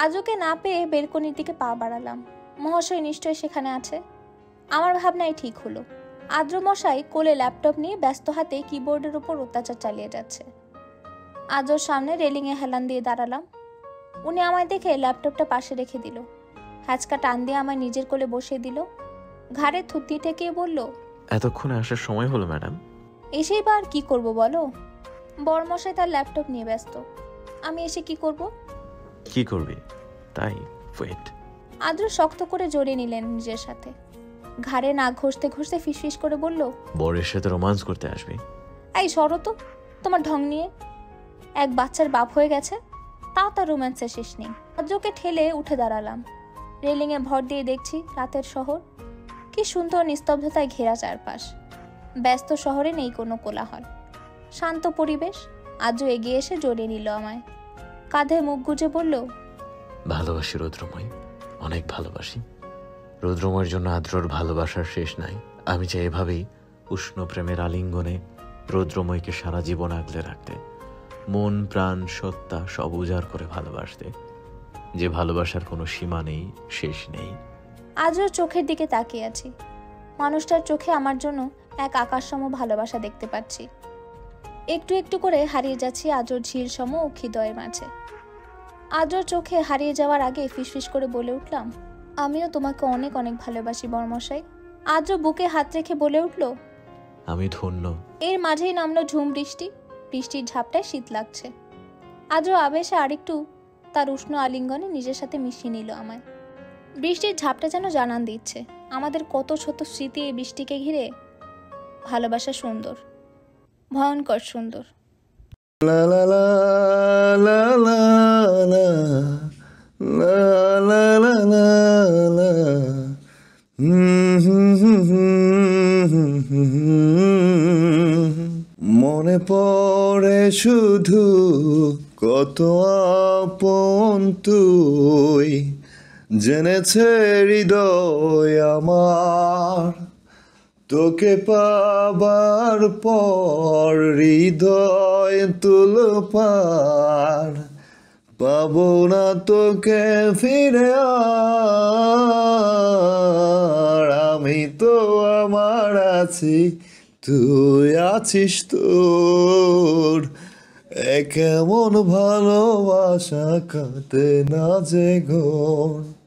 আজকে না পেয়ে বেলকনির দিকে পা বাড়ালাম। মহাশয় নিশ্চয়ই সেখানে আছে। আমার ভাবনাই ঠিক হলো। আদ্র মশাই কোলে ল্যাপটপ নিয়ে ব্যস্ত হাতে কিবোর্ডের উপর অত্যাচার চালিয়ে যাচ্ছে। আদ্রর সামনে রেলিংয়ে হেলান দিয়ে দাঁড়ালাম। উনি আমায় দেখে ল্যাপটপটা পাশে রেখে দিল। হ্যাচকা টান দিয়ে আমায় নিজের কোলে বসিয়ে দিল। ঘাড়ে থুতনি ঠেকিয়ে বলল, এতক্ষণে আসার সময় হলো ম্যাডাম। এসেই বা আর কি করবো বলো? বড়মশাই তার ল্যাপটপ নিয়ে ব্যস্ত, আমি এসে কি করব? কি করবি তাই? ওয়েট। আদ্র শক্ত করে জড়িয়ে নিলেন নিজের সাথে। ঘাড়ে নাক ঘষতে ঘষতে ফিসফিস করে বলল, বরের সাথে রোমান্স করতে আসবি? এই সরো তো, তোমার ঢং নিয়ে। এক বাচ্চার বাপ হয়ে গেছে, তাও তার রোম্যান্সের শেষ নেই। আদ্রকে ঠেলে উঠে দাঁড়ালাম। রেলিংয়ে ভর দিয়ে দেখছি রাতের শহর। কি সুন্দর নিস্তব্ধতায় ঘেরা চারপাশ। ব্যস্ত শহরে নেই কোনো কোলাহল, শান্ত পরিবেশ। আদ্র এগিয়ে এসে জড়িয়ে নিল আমায়। কাঁধে মুখ গুজে বলল, ভালোবাসি রুদ্রময়, অনেক ভালোবাসি। রুদ্রময়ের জন্য আদ্রর ভালোবাসার শেষ নাই। আমি চাই এভাবেই উষ্ণ প্রেমের আলিঙ্গনে রুদ্রময়কে সারা জীবন আগলে রাখতে, মন প্রাণ সত্তা সব উজাড় করে ভালোবাসতে, যে ভালোবাসার কোনো সীমা নেই, শেষ নেই। আজও চোখের দিকে তাকিয়ে আছি। মানুষটার চোখে আমার জন্য এক আকাশসম ভালোবাসা দেখতে পাচ্ছি। একটু একটু করে হারিয়ে যাচ্ছি আজর ঝিল সম অক্ষিদয়ের মাঝে। আজর চোখে হারিয়ে যাওয়ার আগে ফিসফিস করে বলে উঠলাম, আমিও তোমাকে অনেক অনেক ভালোবাসি বড়মশাই। আজর বুকে হাত রেখে বলে উঠল, আমি ধন্য। এর মাঝেই নামলো ঝুম বৃষ্টি। বৃষ্টির ঝাপটায় শীত লাগছে। আজর আবেশে আরেকটু তার উষ্ণ আলিঙ্গনে নিজের সাথে মিশিয়ে নিল আমায়। বৃষ্টির ঝাপটা যেন জানান দিচ্ছে আমাদের কত ছোট স্মৃতি এই বৃষ্টিকে ঘিরে। ভালোবাসা সুন্দর, ভয়ঙ্কর সুন্দর। লা লা লা লা লা লা লা লা লা লা লা। মনে পড়ে শুধু কত আপন তুই, জেনেছে হৃদয় আমার, তোকে পাবার পর হৃদয় তুলপার, পাবো না তোকে ফিরে আর, আমি তো আমার আছি, তুই আছিস তোর। কেমন ভালোবাসা কাটে না যে ঘর।